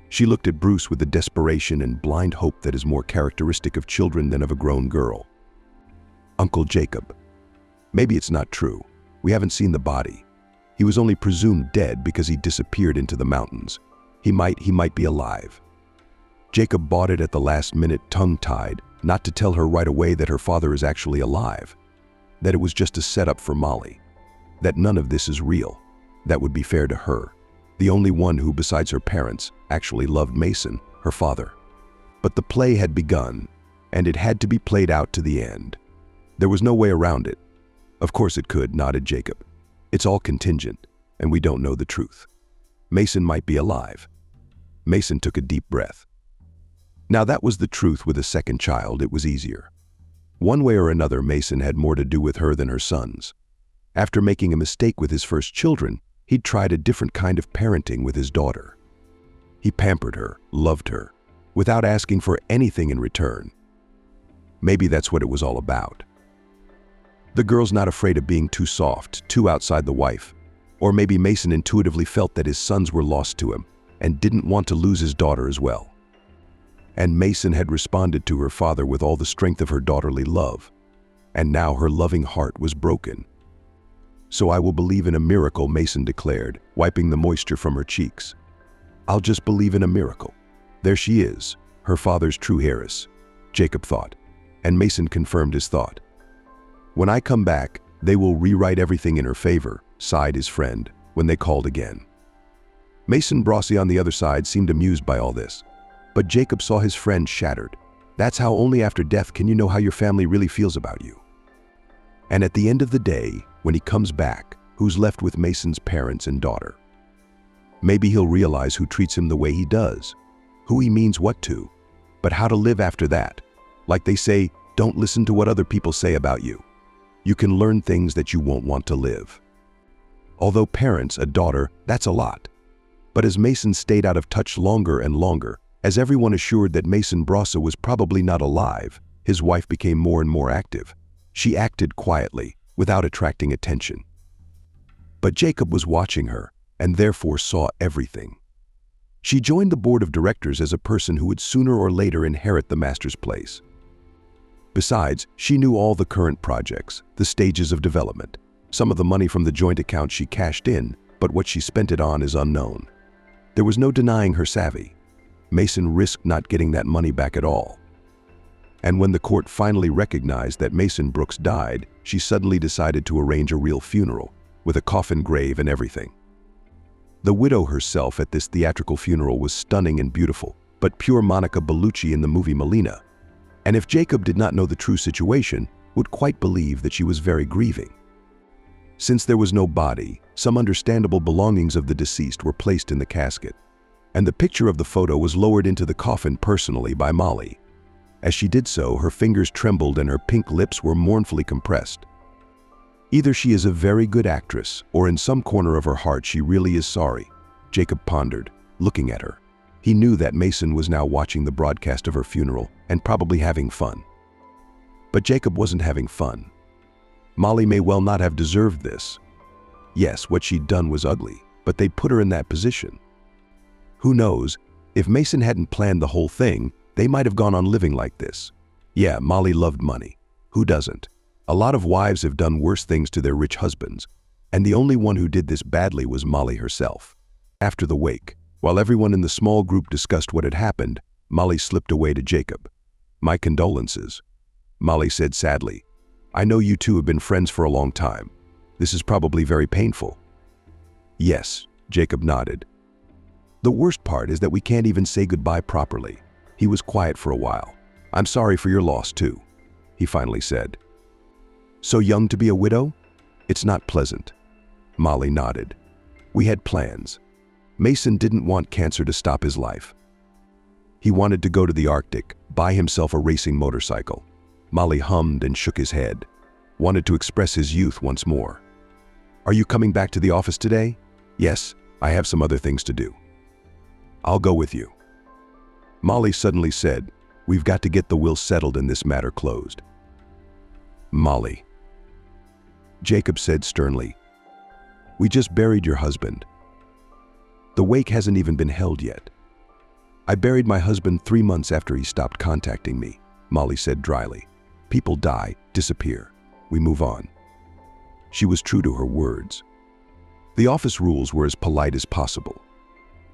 She looked at Bruce with the desperation and blind hope that is more characteristic of children than of a grown girl. "Uncle Jacob. Maybe it's not true. We haven't seen the body. He was only presumed dead because he disappeared into the mountains. He might be alive." Jacob bought it at the last minute, tongue-tied, not to tell her right away that her father is actually alive, that it was just a setup for Molly, that none of this is real. That would be fair to her, the only one who, besides her parents, actually loved Mason, her father. But the play had begun, and it had to be played out to the end. There was no way around it. "Of course it could," nodded Jacob. "It's all contingent, and we don't know the truth. Mason might be alive." Mason took a deep breath. Now that was the truth. With a second child, it was easier. One way or another, Mason had more to do with her than her sons. After making a mistake with his first children, he'd tried a different kind of parenting with his daughter. He pampered her, loved her, without asking for anything in return. Maybe that's what it was all about. The girl's not afraid of being too soft, too outside the wife. Or maybe Mason intuitively felt that his sons were lost to him and didn't want to lose his daughter as well. And Mason had responded to her father with all the strength of her daughterly love. And now her loving heart was broken. "So I will believe in a miracle," Mason declared, wiping the moisture from her cheeks. "I'll just believe in a miracle. There she is, her father's true heiress," Jacob thought, and Mason confirmed his thought. "When I come back, they will rewrite everything in her favor," sighed his friend when they called again. Mason Brossi on the other side seemed amused by all this, but Jacob saw his friend shattered. That's how only after death can you know how your family really feels about you. And at the end of the day, when he comes back, who's left with Mason's parents and daughter? Maybe he'll realize who treats him the way he does, who he means what to, but how to live after that. Like they say, don't listen to what other people say about you. You can learn things that you won't want to live. Although parents, a daughter, that's a lot. But as Mason stayed out of touch longer and longer, as everyone assured that Mason Brossa was probably not alive, his wife became more and more active. She acted quietly, without attracting attention. But Jacob was watching her, and therefore saw everything. She joined the board of directors as a person who would sooner or later inherit the master's place. Besides, she knew all the current projects, the stages of development. Some of the money from the joint account she cashed in, but what she spent it on is unknown. There was no denying her savvy. Mason risked not getting that money back at all. And when the court finally recognized that Mason Brooks died, she suddenly decided to arrange a real funeral, with a coffin grave and everything. The widow herself at this theatrical funeral was stunning and beautiful, but pure Monica Bellucci in the movie Melina. And if Jacob did not know the true situation, would quite believe that she was very grieving. Since there was no body, some understandable belongings of the deceased were placed in the casket, and the picture of the photo was lowered into the coffin personally by Molly. As she did so, her fingers trembled and her pink lips were mournfully compressed. Either she is a very good actress, or in some corner of her heart she really is sorry, Jacob pondered, looking at her. He knew that Mason was now watching the broadcast of her funeral and probably having fun. But Jacob wasn't having fun. Molly may well not have deserved this. Yes, what she'd done was ugly, but they put her in that position. Who knows, if Mason hadn't planned the whole thing, they might have gone on living like this. Yeah, Molly loved money. Who doesn't? A lot of wives have done worse things to their rich husbands, and the only one who did this badly was Molly herself. After the wake, while everyone in the small group discussed what had happened, Molly slipped away to Jacob. "My condolences," Molly said sadly. "I know you two have been friends for a long time. This is probably very painful." "Yes," Jacob nodded. "The worst part is that we can't even say goodbye properly." He was quiet for a while. "I'm sorry for your loss too," he finally said. "So young to be a widow? It's not pleasant." Molly nodded. "We had plans. Mason didn't want cancer to stop his life. He wanted to go to the Arctic, buy himself a racing motorcycle." Molly hummed and shook his head. Wanted to express his youth once more. "Are you coming back to the office today?" "Yes, I have some other things to do." "I'll go with you." Molly suddenly said, "We've got to get the will settled and this matter closed." "Molly," Jacob said sternly, "we just buried your husband. The wake hasn't even been held yet." "I buried my husband 3 months after he stopped contacting me," Molly said dryly. "People die, disappear. We move on." She was true to her words. The office rules were as polite as possible.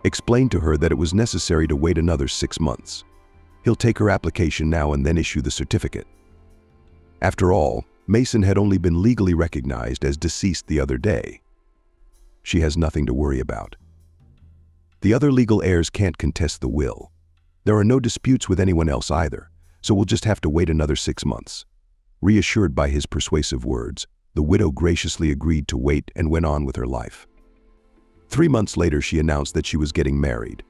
Explained to her that it was necessary to wait another 6 months. He'll take her application now and then issue the certificate. After all, Mason had only been legally recognized as deceased the other day. She has nothing to worry about. The other legal heirs can't contest the will. There are no disputes with anyone else either, so we'll just have to wait another 6 months. Reassured by his persuasive words, the widow graciously agreed to wait and went on with her life. 3 months later, she announced that she was getting married.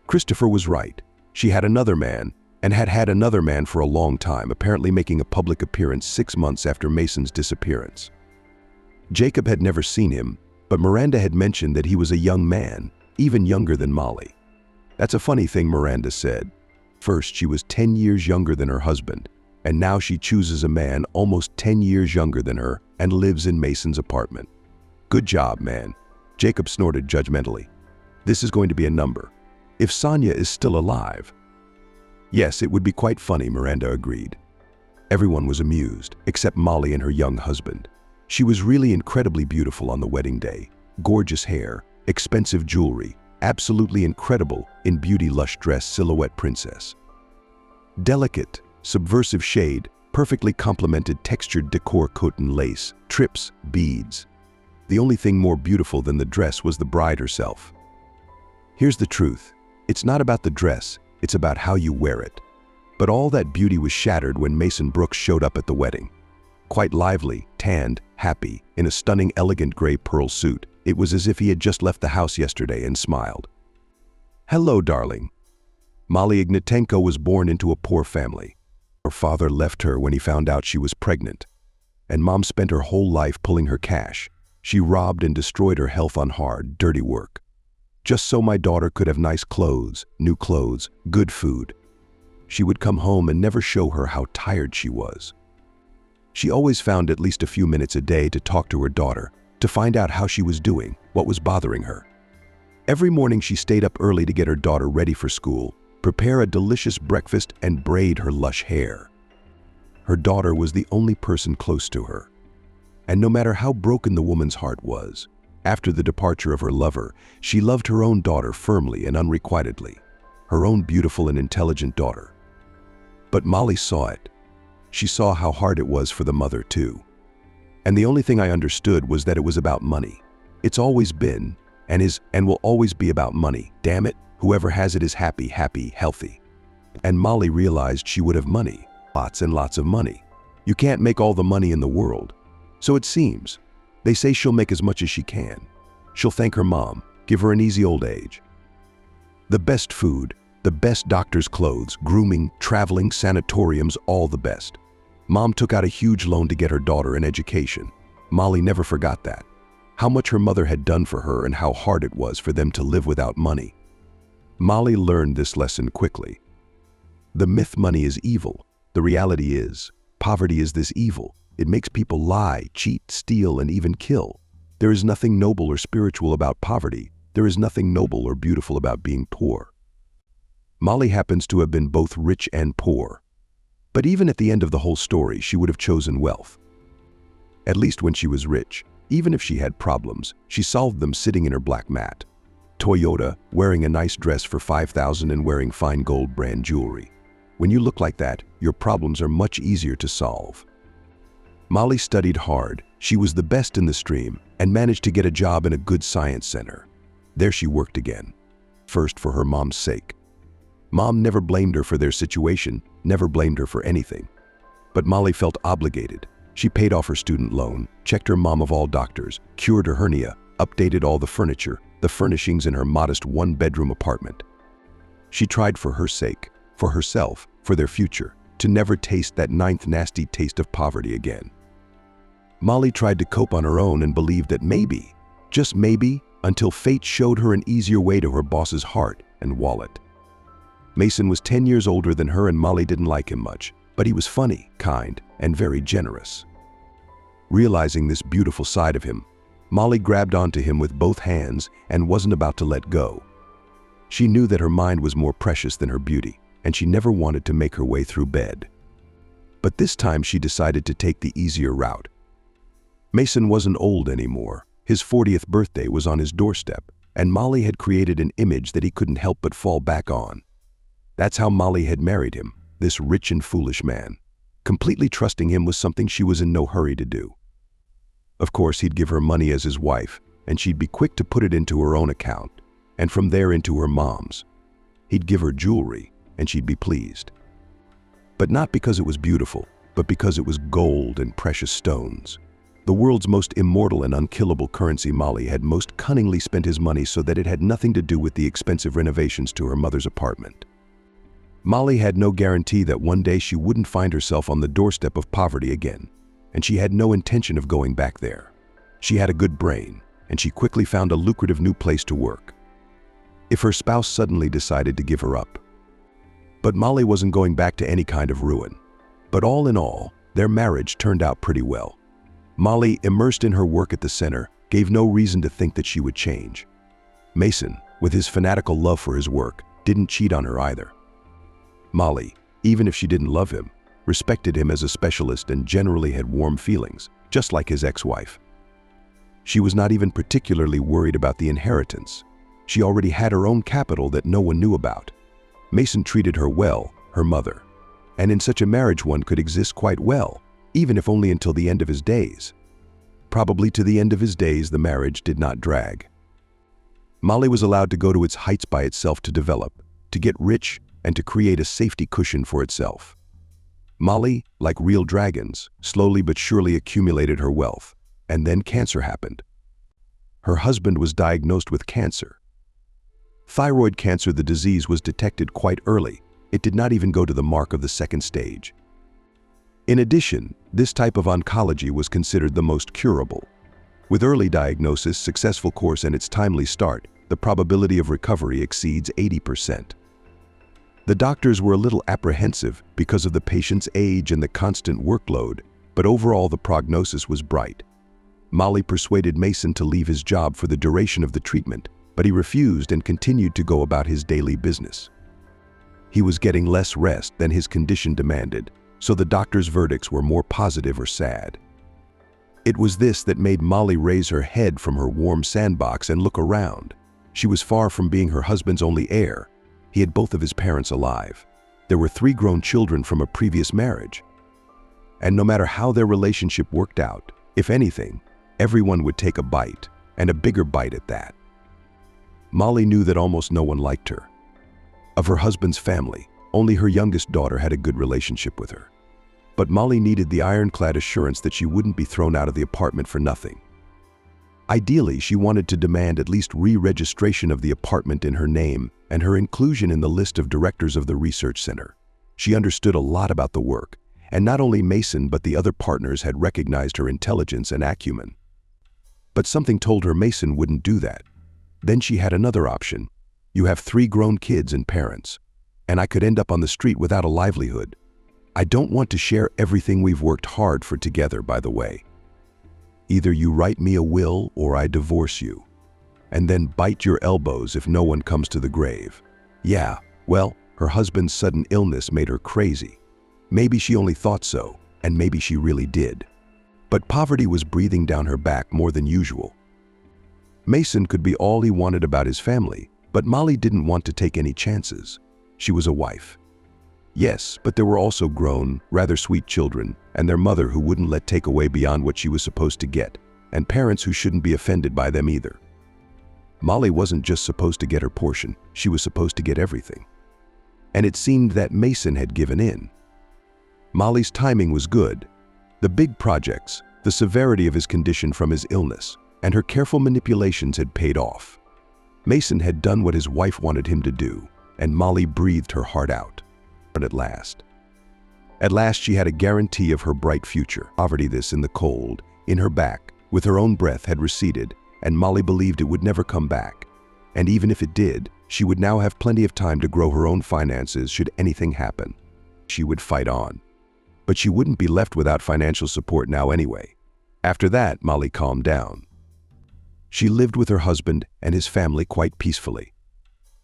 Christopher was right. She had another man, and had had another man for a long time, apparently making a public appearance 6 months after Mason's disappearance. Jacob had never seen him, but Miranda had mentioned that he was a young man, even younger than Molly. "That's a funny thing," Miranda said. First, she was 10 years younger than her husband, and now she chooses a man almost 10 years younger than her and lives in Mason's apartment. "Good job, man," Jacob snorted judgmentally. "This is going to be a number. If Sonia is still alive." "Yes, it would be quite funny," Miranda agreed. Everyone was amused, except Molly and her young husband. She was really incredibly beautiful on the wedding day. Gorgeous hair, expensive jewelry, absolutely incredible in beauty-lush dress silhouette princess. Delicate, subversive shade, perfectly complemented textured decor coat and lace, trips, beads. The only thing more beautiful than the dress was the bride herself. Here's the truth. It's not about the dress, it's about how you wear it. But all that beauty was shattered when Mason Brooks showed up at the wedding. Quite lively, tanned, happy, in a stunning elegant gray pearl suit. It was as if he had just left the house yesterday and smiled. "Hello, darling." Molly Ignatenko was born into a poor family. Her father left her when he found out she was pregnant. And Mom spent her whole life pulling her cash. She robbed and destroyed her health on hard, dirty work. Just so my daughter could have nice clothes, new clothes, good food. She would come home and never show her how tired she was. She always found at least a few minutes a day to talk to her daughter, to find out how she was doing, what was bothering her. Every morning she stayed up early to get her daughter ready for school, prepare a delicious breakfast, and braid her lush hair. Her daughter was the only person close to her. And no matter how broken the woman's heart was, after the departure of her lover, she loved her own daughter firmly and unrequitedly, her own beautiful and intelligent daughter. But Molly saw it. She saw how hard it was for the mother too. And the only thing I understood was that it was about money. It's always been, and is, and will always be about money. Damn it, whoever has it is happy, healthy. And Molly realized she would have money, lots and lots of money. You can't make all the money in the world. So it seems. They say she'll make as much as she can. She'll thank her mom, give her an easy old age. The best food, the best doctor's clothes, grooming, traveling, sanatoriums, all the best. Mom took out a huge loan to get her daughter an education. Molly never forgot that. How much her mother had done for her and how hard it was for them to live without money. Molly learned this lesson quickly. The myth money is evil. The reality is, poverty is this evil. It makes people lie, cheat, steal, and even kill. There is nothing noble or spiritual about poverty. There is nothing noble or beautiful about being poor. Molly happens to have been both rich and poor. But even at the end of the whole story, she would have chosen wealth. At least when she was rich, even if she had problems, she solved them sitting in her black mat. Toyota, wearing a nice dress for $5,000 and wearing fine gold brand jewelry. When you look like that, your problems are much easier to solve. Molly studied hard. She was the best in the stream and managed to get a job in a good science center. There she worked again. First for her mom's sake. Mom never blamed her for their situation, never blamed her for anything. But Molly felt obligated. She paid off her student loan, checked her mom of all doctors, cured her hernia, updated all the furniture, the furnishings in her modest one-bedroom apartment. She tried for her sake, for herself, for their future, to never taste that ninth nasty taste of poverty again. Molly tried to cope on her own and believed that maybe, just maybe, until fate showed her an easier way to her boss's heart and wallet. Mason was 10 years older than her and Molly didn't like him much, but he was funny, kind, and very generous. Realizing this beautiful side of him, Molly grabbed onto him with both hands and wasn't about to let go. She knew that her mind was more precious than her beauty, and she never wanted to make her way through bed. But this time she decided to take the easier route. Mason wasn't old anymore. His 40th birthday was on his doorstep, and Molly had created an image that he couldn't help but fall back on. That's how Molly had married him, this rich and foolish man. Completely trusting him was something she was in no hurry to do. Of course, he'd give her money as his wife, and she'd be quick to put it into her own account, and from there into her mom's. He'd give her jewelry, and she'd be pleased. But not because it was beautiful, but because it was gold and precious stones. The world's most immortal and unkillable currency. Molly had most cunningly spent his money so that it had nothing to do with the expensive renovations to her mother's apartment. Molly had no guarantee that one day she wouldn't find herself on the doorstep of poverty again, and she had no intention of going back there. She had a good brain, and she quickly found a lucrative new place to work. If her spouse suddenly decided to give her up. But Molly wasn't going back to any kind of ruin. But all in all, their marriage turned out pretty well. Molly, immersed in her work at the center, gave no reason to think that she would change. Mason, with his fanatical love for his work, didn't cheat on her either. Molly, even if she didn't love him, respected him as a specialist and generally had warm feelings, just like his ex-wife. She was not even particularly worried about the inheritance. She already had her own capital that no one knew about. Mason treated her well, her mother. And in such a marriage one could exist quite well, even if only until the end of his days. Probably to the end of his days the marriage did not drag. Molly was allowed to go to its heights by itself to develop, to get rich, and to create a safety cushion for itself. Molly, like real dragons, slowly but surely accumulated her wealth, and then cancer happened. Her husband was diagnosed with cancer. Thyroid cancer. The disease was detected quite early. It did not even go to the mark of the second stage. In addition, this type of oncology was considered the most curable. With early diagnosis, successful course, and its timely start, the probability of recovery exceeds 80%. The doctors were a little apprehensive because of the patient's age and the constant workload, but overall the prognosis was bright. Molly persuaded Mason to leave his job for the duration of the treatment, but he refused and continued to go about his daily business. He was getting less rest than his condition demanded, so the doctor's verdicts were more positive or sad. It was this that made Molly raise her head from her warm sandbox and look around. She was far from being her husband's only heir. He had both of his parents alive. There were 3 grown children from a previous marriage. And no matter how their relationship worked out, if anything, everyone would take a bite, and a bigger bite at that. Molly knew that almost no one liked her. Of her husband's family, only her youngest daughter had a good relationship with her. But Molly needed the ironclad assurance that she wouldn't be thrown out of the apartment for nothing. Ideally, she wanted to demand at least re-registration of the apartment in her name and her inclusion in the list of directors of the research center. She understood a lot about the work, and not only Mason but the other partners had recognized her intelligence and acumen. But something told her Mason wouldn't do that. Then she had another option. You have 3 grown kids and parents, and I could end up on the street without a livelihood. I don't want to share everything we've worked hard for together, by the way. Either you write me a will or I divorce you. And then bite your elbows if no one comes to the grave. Yeah, well, her husband's sudden illness made her crazy. Maybe she only thought so, and maybe she really did. But poverty was breathing down her back more than usual. Mason could be all he wanted about his family, but Molly didn't want to take any chances. She was a wife. Yes, but there were also grown, rather sweet children, and their mother who wouldn't let take away beyond what she was supposed to get, and parents who shouldn't be offended by them either. Molly wasn't just supposed to get her portion, she was supposed to get everything. And it seemed that Mason had given in. Molly's timing was good. The big projects, the severity of his condition from his illness, and her careful manipulations had paid off. Mason had done what his wife wanted him to do, and Molly breathed her heart out. But at last she had a guarantee of her bright future. Poverty, this in the cold, in her back, with her own breath had receded, and Molly believed it would never come back. And even if it did, she would now have plenty of time to grow her own finances should anything happen. She would fight on. But she wouldn't be left without financial support now anyway. After that, Molly calmed down. She lived with her husband and his family quite peacefully.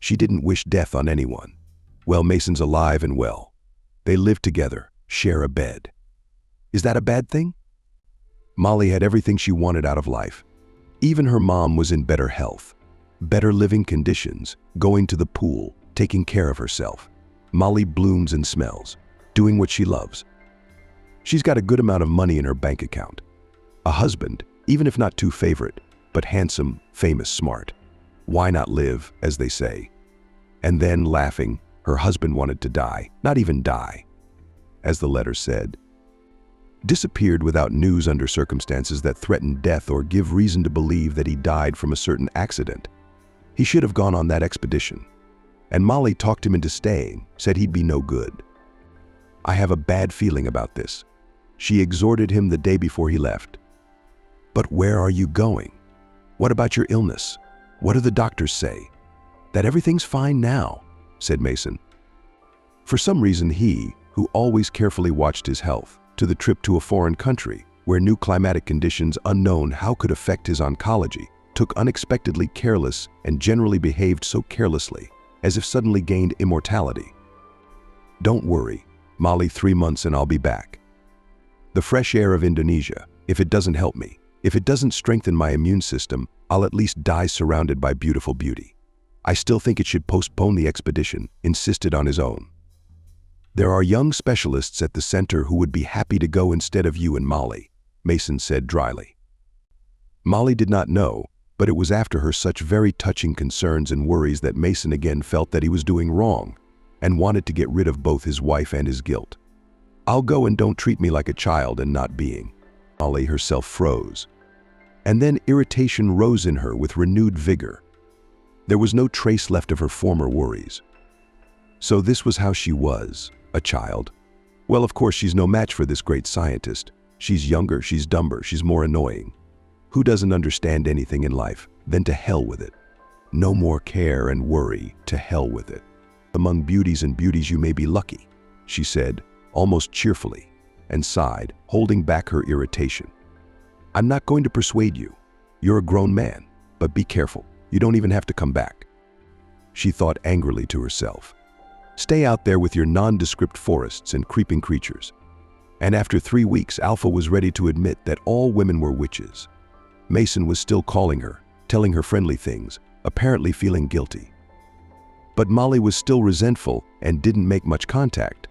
She didn't wish death on anyone. Well, Mason's alive and well. They live together, share a bed. Is that a bad thing? Molly had everything she wanted out of life. Even her mom was in better health, better living conditions, going to the pool, taking care of herself. Molly blooms and smells, doing what she loves. She's got a good amount of money in her bank account. A husband, even if not too favorite, but handsome, famous, smart. Why not live, as they say? And then, laughing, her husband wanted to die, not even die, as the letter said. Disappeared without news under circumstances that threatened death or give reason to believe that he died from a certain accident. He should have gone on that expedition. And Molly talked him into staying, said he'd be no good. I have a bad feeling about this. She exhorted him the day before he left. But where are you going? What about your illness? What do the doctors say? That everything's fine now, said Mason. For some reason he, who always carefully watched his health, to the trip to a foreign country, where new climatic conditions unknown how could affect his oncology, took unexpectedly careless and generally behaved so carelessly, as if suddenly gained immortality. Don't worry, Molly, 3 months and I'll be back. The fresh air of Indonesia, if it doesn't help me, if it doesn't strengthen my immune system, I'll at least die surrounded by beautiful beauty. I still think it should postpone the expedition, insisted on his own. There are young specialists at the center who would be happy to go instead of you and Molly, Mason said dryly. Molly did not know, but it was after her such very touching concerns and worries that Mason again felt that he was doing wrong and wanted to get rid of both his wife and his guilt. I'll go, and don't treat me like a child and not being. Molly herself froze. And then irritation rose in her with renewed vigor. There was no trace left of her former worries. So this was how she was, a child. Well, of course, she's no match for this great scientist. She's younger, she's dumber, she's more annoying. Who doesn't understand anything in life? Then to hell with it. No more care and worry, to hell with it. Among beauties and beauties you may be lucky, she said, almost cheerfully, and sighed, holding back her irritation. I'm not going to persuade you. You're a grown man, but be careful. You don't even have to come back. She thought angrily to herself. Stay out there with your nondescript forests and creeping creatures. And after 3 weeks, Alpha was ready to admit that all women were witches. Mason was still calling her, telling her friendly things, apparently feeling guilty. But Molly was still resentful and didn't make much contact.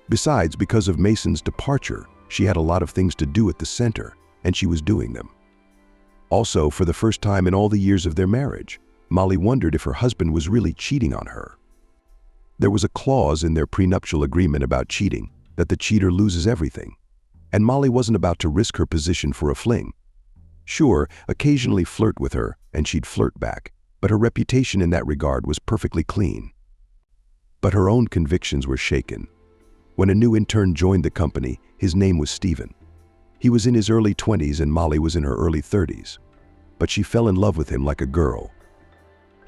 Besides, because of Mason's departure, she had a lot of things to do at the center, and she was doing them. Also, for the first time in all the years of their marriage, Molly wondered if her husband was really cheating on her. There was a clause in their prenuptial agreement about cheating, that the cheater loses everything, and Molly wasn't about to risk her position for a fling. Sure, occasionally flirt with her, and she'd flirt back, but her reputation in that regard was perfectly clean. But her own convictions were shaken. When a new intern joined the company, his name was Stephen. He was in his early 20s and Molly was in her early 30s, but she fell in love with him like a girl.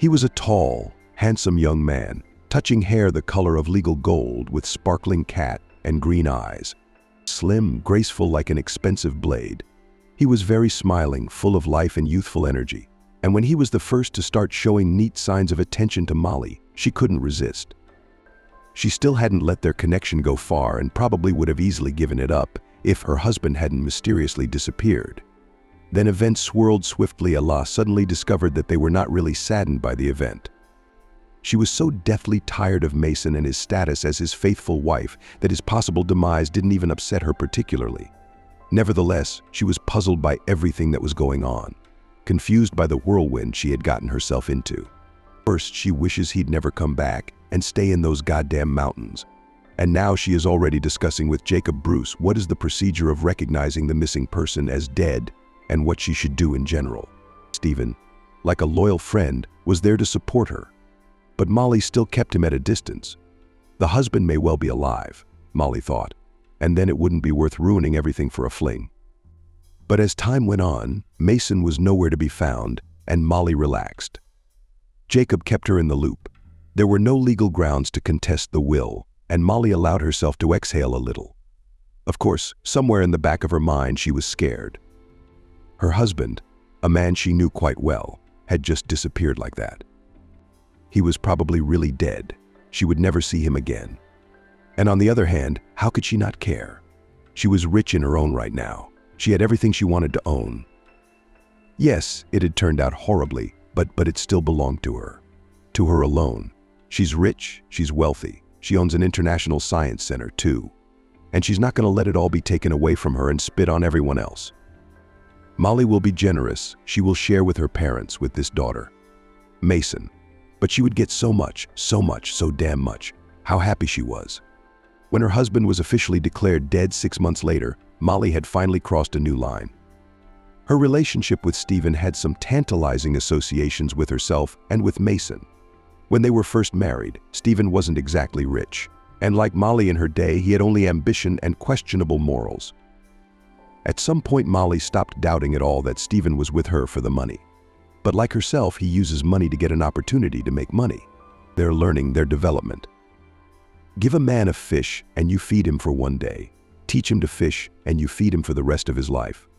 He was a tall, handsome young man, touching hair the color of legal gold with sparkling cat and green eyes. Slim, graceful like an expensive blade. He was very smiling, full of life and youthful energy. And when he was the first to start showing neat signs of attention to Molly, she couldn't resist. She still hadn't let their connection go far and probably would have easily given it up if her husband hadn't mysteriously disappeared. Then events swirled swiftly. Allah suddenly discovered that they were not really saddened by the event. She was so deathly tired of Mason and his status as his faithful wife that his possible demise didn't even upset her particularly. Nevertheless, she was puzzled by everything that was going on, confused by the whirlwind she had gotten herself into. First, she wishes he'd never come back and stay in those goddamn mountains. And now she is already discussing with Jacob Bruce what is the procedure of recognizing the missing person as dead and what she should do in general. Stephen, like a loyal friend, was there to support her. But Molly still kept him at a distance. The husband may well be alive, Molly thought, and then it wouldn't be worth ruining everything for a fling. But as time went on, Mason was nowhere to be found, and Molly relaxed. Jacob kept her in the loop. There were no legal grounds to contest the will, and Molly allowed herself to exhale a little. Of course, somewhere in the back of her mind she was scared. Her husband, a man she knew quite well, had just disappeared like that. He was probably really dead. She would never see him again. And on the other hand, how could she not care? She was rich in her own right now. She had everything she wanted to own. Yes, it had turned out horribly, but it still belonged to her alone. She's rich, she's wealthy, she owns an international science center too. And she's not going to let it all be taken away from her and spit on everyone else. Molly will be generous. She will share with her parents, with this daughter, Mason. But she would get so much, so damn much. How happy she was. When her husband was officially declared dead 6 months later, Molly had finally crossed a new line. Her relationship with Stephen had some tantalizing associations with herself and with Mason. When they were first married, Stephen wasn't exactly rich, and like Molly in her day, he had only ambition and questionable morals. At some point, Molly stopped doubting at all that Stephen was with her for the money. But like herself, he uses money to get an opportunity to make money. They're learning their development. Give a man a fish and you feed him for one day. Teach him to fish and you feed him for the rest of his life.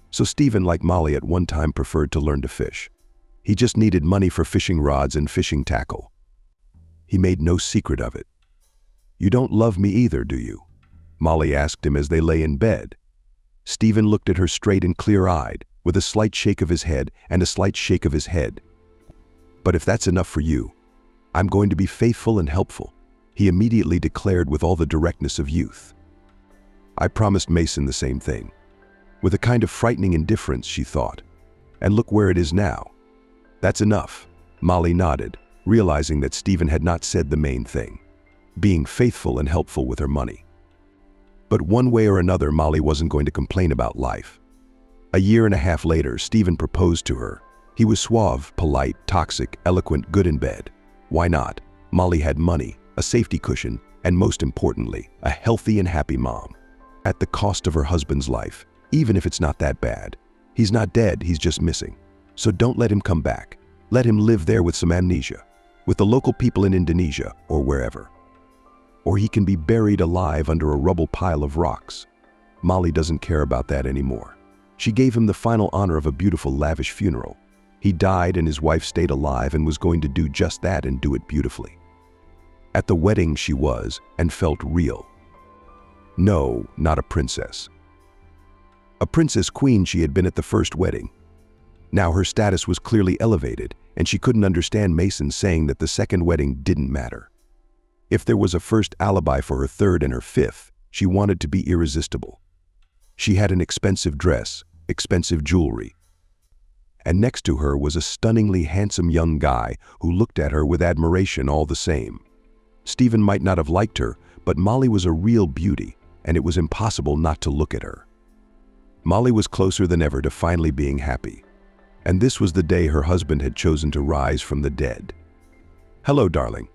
So Stephen, like Molly at one time, preferred to learn to fish. He just needed money for fishing rods and fishing tackle. He made no secret of it. "You don't love me either, do you?" Molly asked him as they lay in bed. Stephen looked at her straight and clear-eyed, with a slight shake of his head and a slight shake of his head. "But if that's enough for you, I'm going to be faithful and helpful," he immediately declared with all the directness of youth. I promised Mason the same thing. With a kind of frightening indifference, she thought. And look where it is now. "That's enough," Molly nodded, realizing that Stephen had not said the main thing, being faithful and helpful with her money. But one way or another, Molly wasn't going to complain about life. A year and a half later, Stephen proposed to her. He was suave, polite, toxic, eloquent, good in bed. Why not? Molly had money, a safety cushion, and most importantly, a healthy and happy mom. At the cost of her husband's life, even if it's not that bad. He's not dead, he's just missing. So don't let him come back. Let him live there with some amnesia, with the local people in Indonesia or wherever. Or he can be buried alive under a rubble pile of rocks. Molly doesn't care about that anymore. She gave him the final honor of a beautiful, lavish funeral. He died and his wife stayed alive and was going to do just that and do it beautifully. At the wedding she was and felt real. No, not a princess. A princess queen she had been at the first wedding. Now her status was clearly elevated, and she couldn't understand Mason saying that the second wedding didn't matter. If there was a first alibi for her third and her fifth, she wanted to be irresistible. She had an expensive dress, expensive jewelry. And next to her was a stunningly handsome young guy who looked at her with admiration all the same. Stephen might not have liked her, but Molly was a real beauty, and it was impossible not to look at her. Molly was closer than ever to finally being happy. And this was the day her husband had chosen to rise from the dead. "Hello, darling."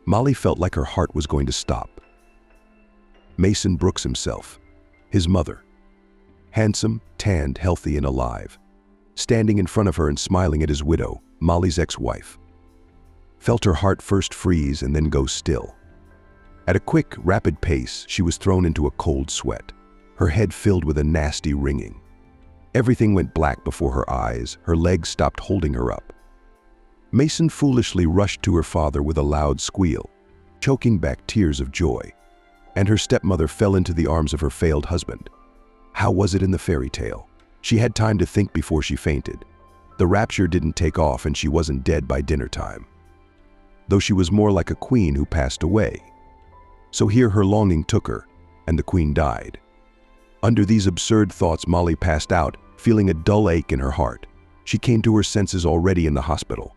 Molly felt like her heart was going to stop. Mason Brooks himself, his mother. Handsome, tanned, healthy, and alive. standing in front of her and smiling at his widow, Molly's ex-wife. Felt her heart first freeze and then go still. At a quick, rapid pace, she was thrown into a cold sweat, her head filled with a nasty ringing. Everything went black before her eyes, her legs stopped holding her up. Mason foolishly rushed to her father with a loud squeal, choking back tears of joy, and her stepmother fell into the arms of her failed husband. How was it in the fairy tale? She had time to think before she fainted. The rapture didn't take off and she wasn't dead by dinner time, though she was more like a queen who passed away. So here her longing took her, and the queen died. Under these absurd thoughts, Molly passed out, feeling a dull ache in her heart. She came to her senses already in the hospital.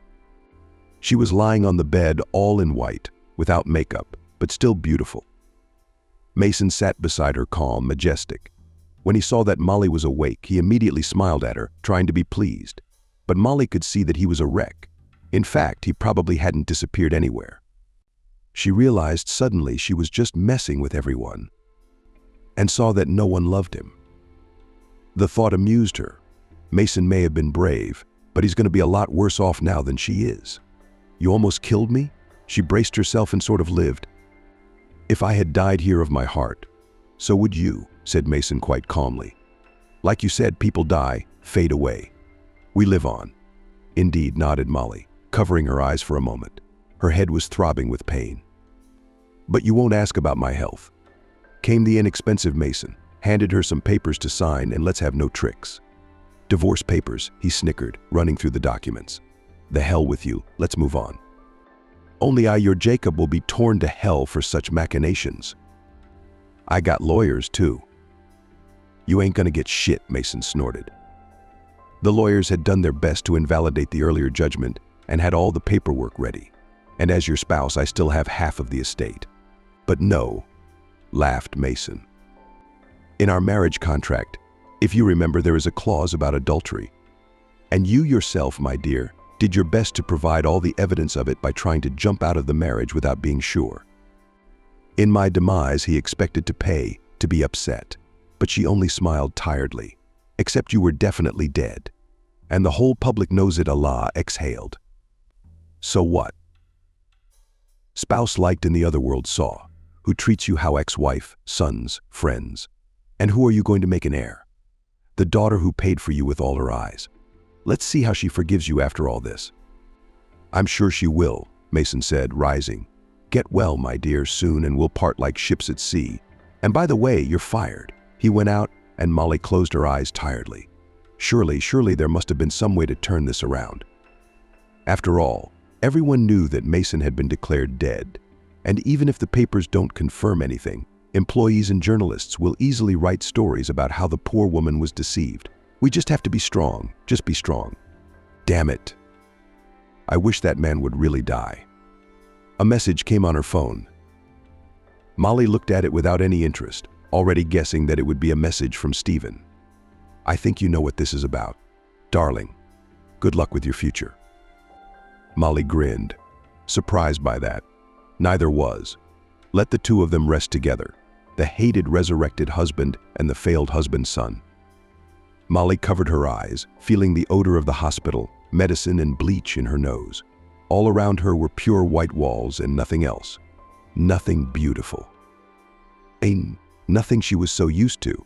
She was lying on the bed, all in white, without makeup, but still beautiful. Mason sat beside her, calm, majestic. When he saw that Molly was awake, he immediately smiled at her, trying to be pleased. But Molly could see that he was a wreck. In fact, he probably hadn't disappeared anywhere. She realized suddenly she was just messing with everyone, and saw that no one loved him. The thought amused her. Mason may have been brave, but he's going to be a lot worse off now than she is. You almost killed me? She braced herself and sort of lived. If I had died here of my heart, so would you, said Mason quite calmly. Like you said, people die, fade away. We live on. Indeed, nodded Molly, covering her eyes for a moment. Her head was throbbing with pain. But you won't ask about my health. Came the inexpensive Mason, handed her some papers to sign, and let's have no tricks. Divorce papers, he snickered, running through the documents. The hell with you, let's move on. Only your Jacob will be torn to hell for such machinations. I got lawyers too. You ain't gonna get shit, Mason snorted. The lawyers had done their best to invalidate the earlier judgment and had all the paperwork ready. And as your spouse, I still have half of the estate. But no, laughed Mason. In our marriage contract, if you remember, there is a clause about adultery. And you yourself, my dear, did your best to provide all the evidence of it by trying to jump out of the marriage without being sure. In my demise, he expected to pay, to be upset, but she only smiled tiredly. Except you were definitely dead. And the whole public knows it. Allah exhaled. So what? Spouse liked in the other world saw, who treats you how ex-wife, sons, friends. And who are you going to make an heir? The daughter who paid for you with all her eyes. Let's see how she forgives you after all this. I'm sure she will, Mason said, rising. Get well, my dear, soon, and we'll part like ships at sea. And by the way, you're fired. He went out, and Molly closed her eyes tiredly. Surely there must have been some way to turn this around. After all, everyone knew that Mason had been declared dead. And even if the papers don't confirm anything, employees and journalists will easily write stories about how the poor woman was deceived. We just have to be strong, just be strong. Damn it. I wish that man would really die. A message came on her phone. Molly looked at it without any interest, already guessing that it would be a message from Stephen. I think you know what this is about. Darling, good luck with your future. Molly grinned, surprised by that. Neither was. Let the two of them rest together, the hated resurrected husband and the failed husband's son. Molly covered her eyes, feeling the odor of the hospital, medicine and bleach in her nose. All around her were pure white walls and nothing else. Nothing beautiful. Nothing she was so used to.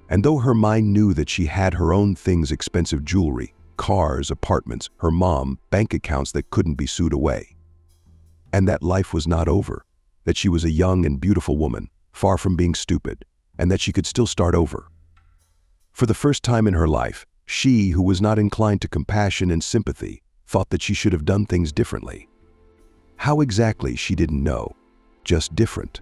And though her mind knew that she had her own things, expensive jewelry, cars, apartments, her mom, bank accounts that couldn't be sued away. And that life was not over, that she was a young and beautiful woman, far from being stupid, and that she could still start over. For the first time in her life, she, who was not inclined to compassion and sympathy, thought that she should have done things differently. How exactly, she didn't know, just different.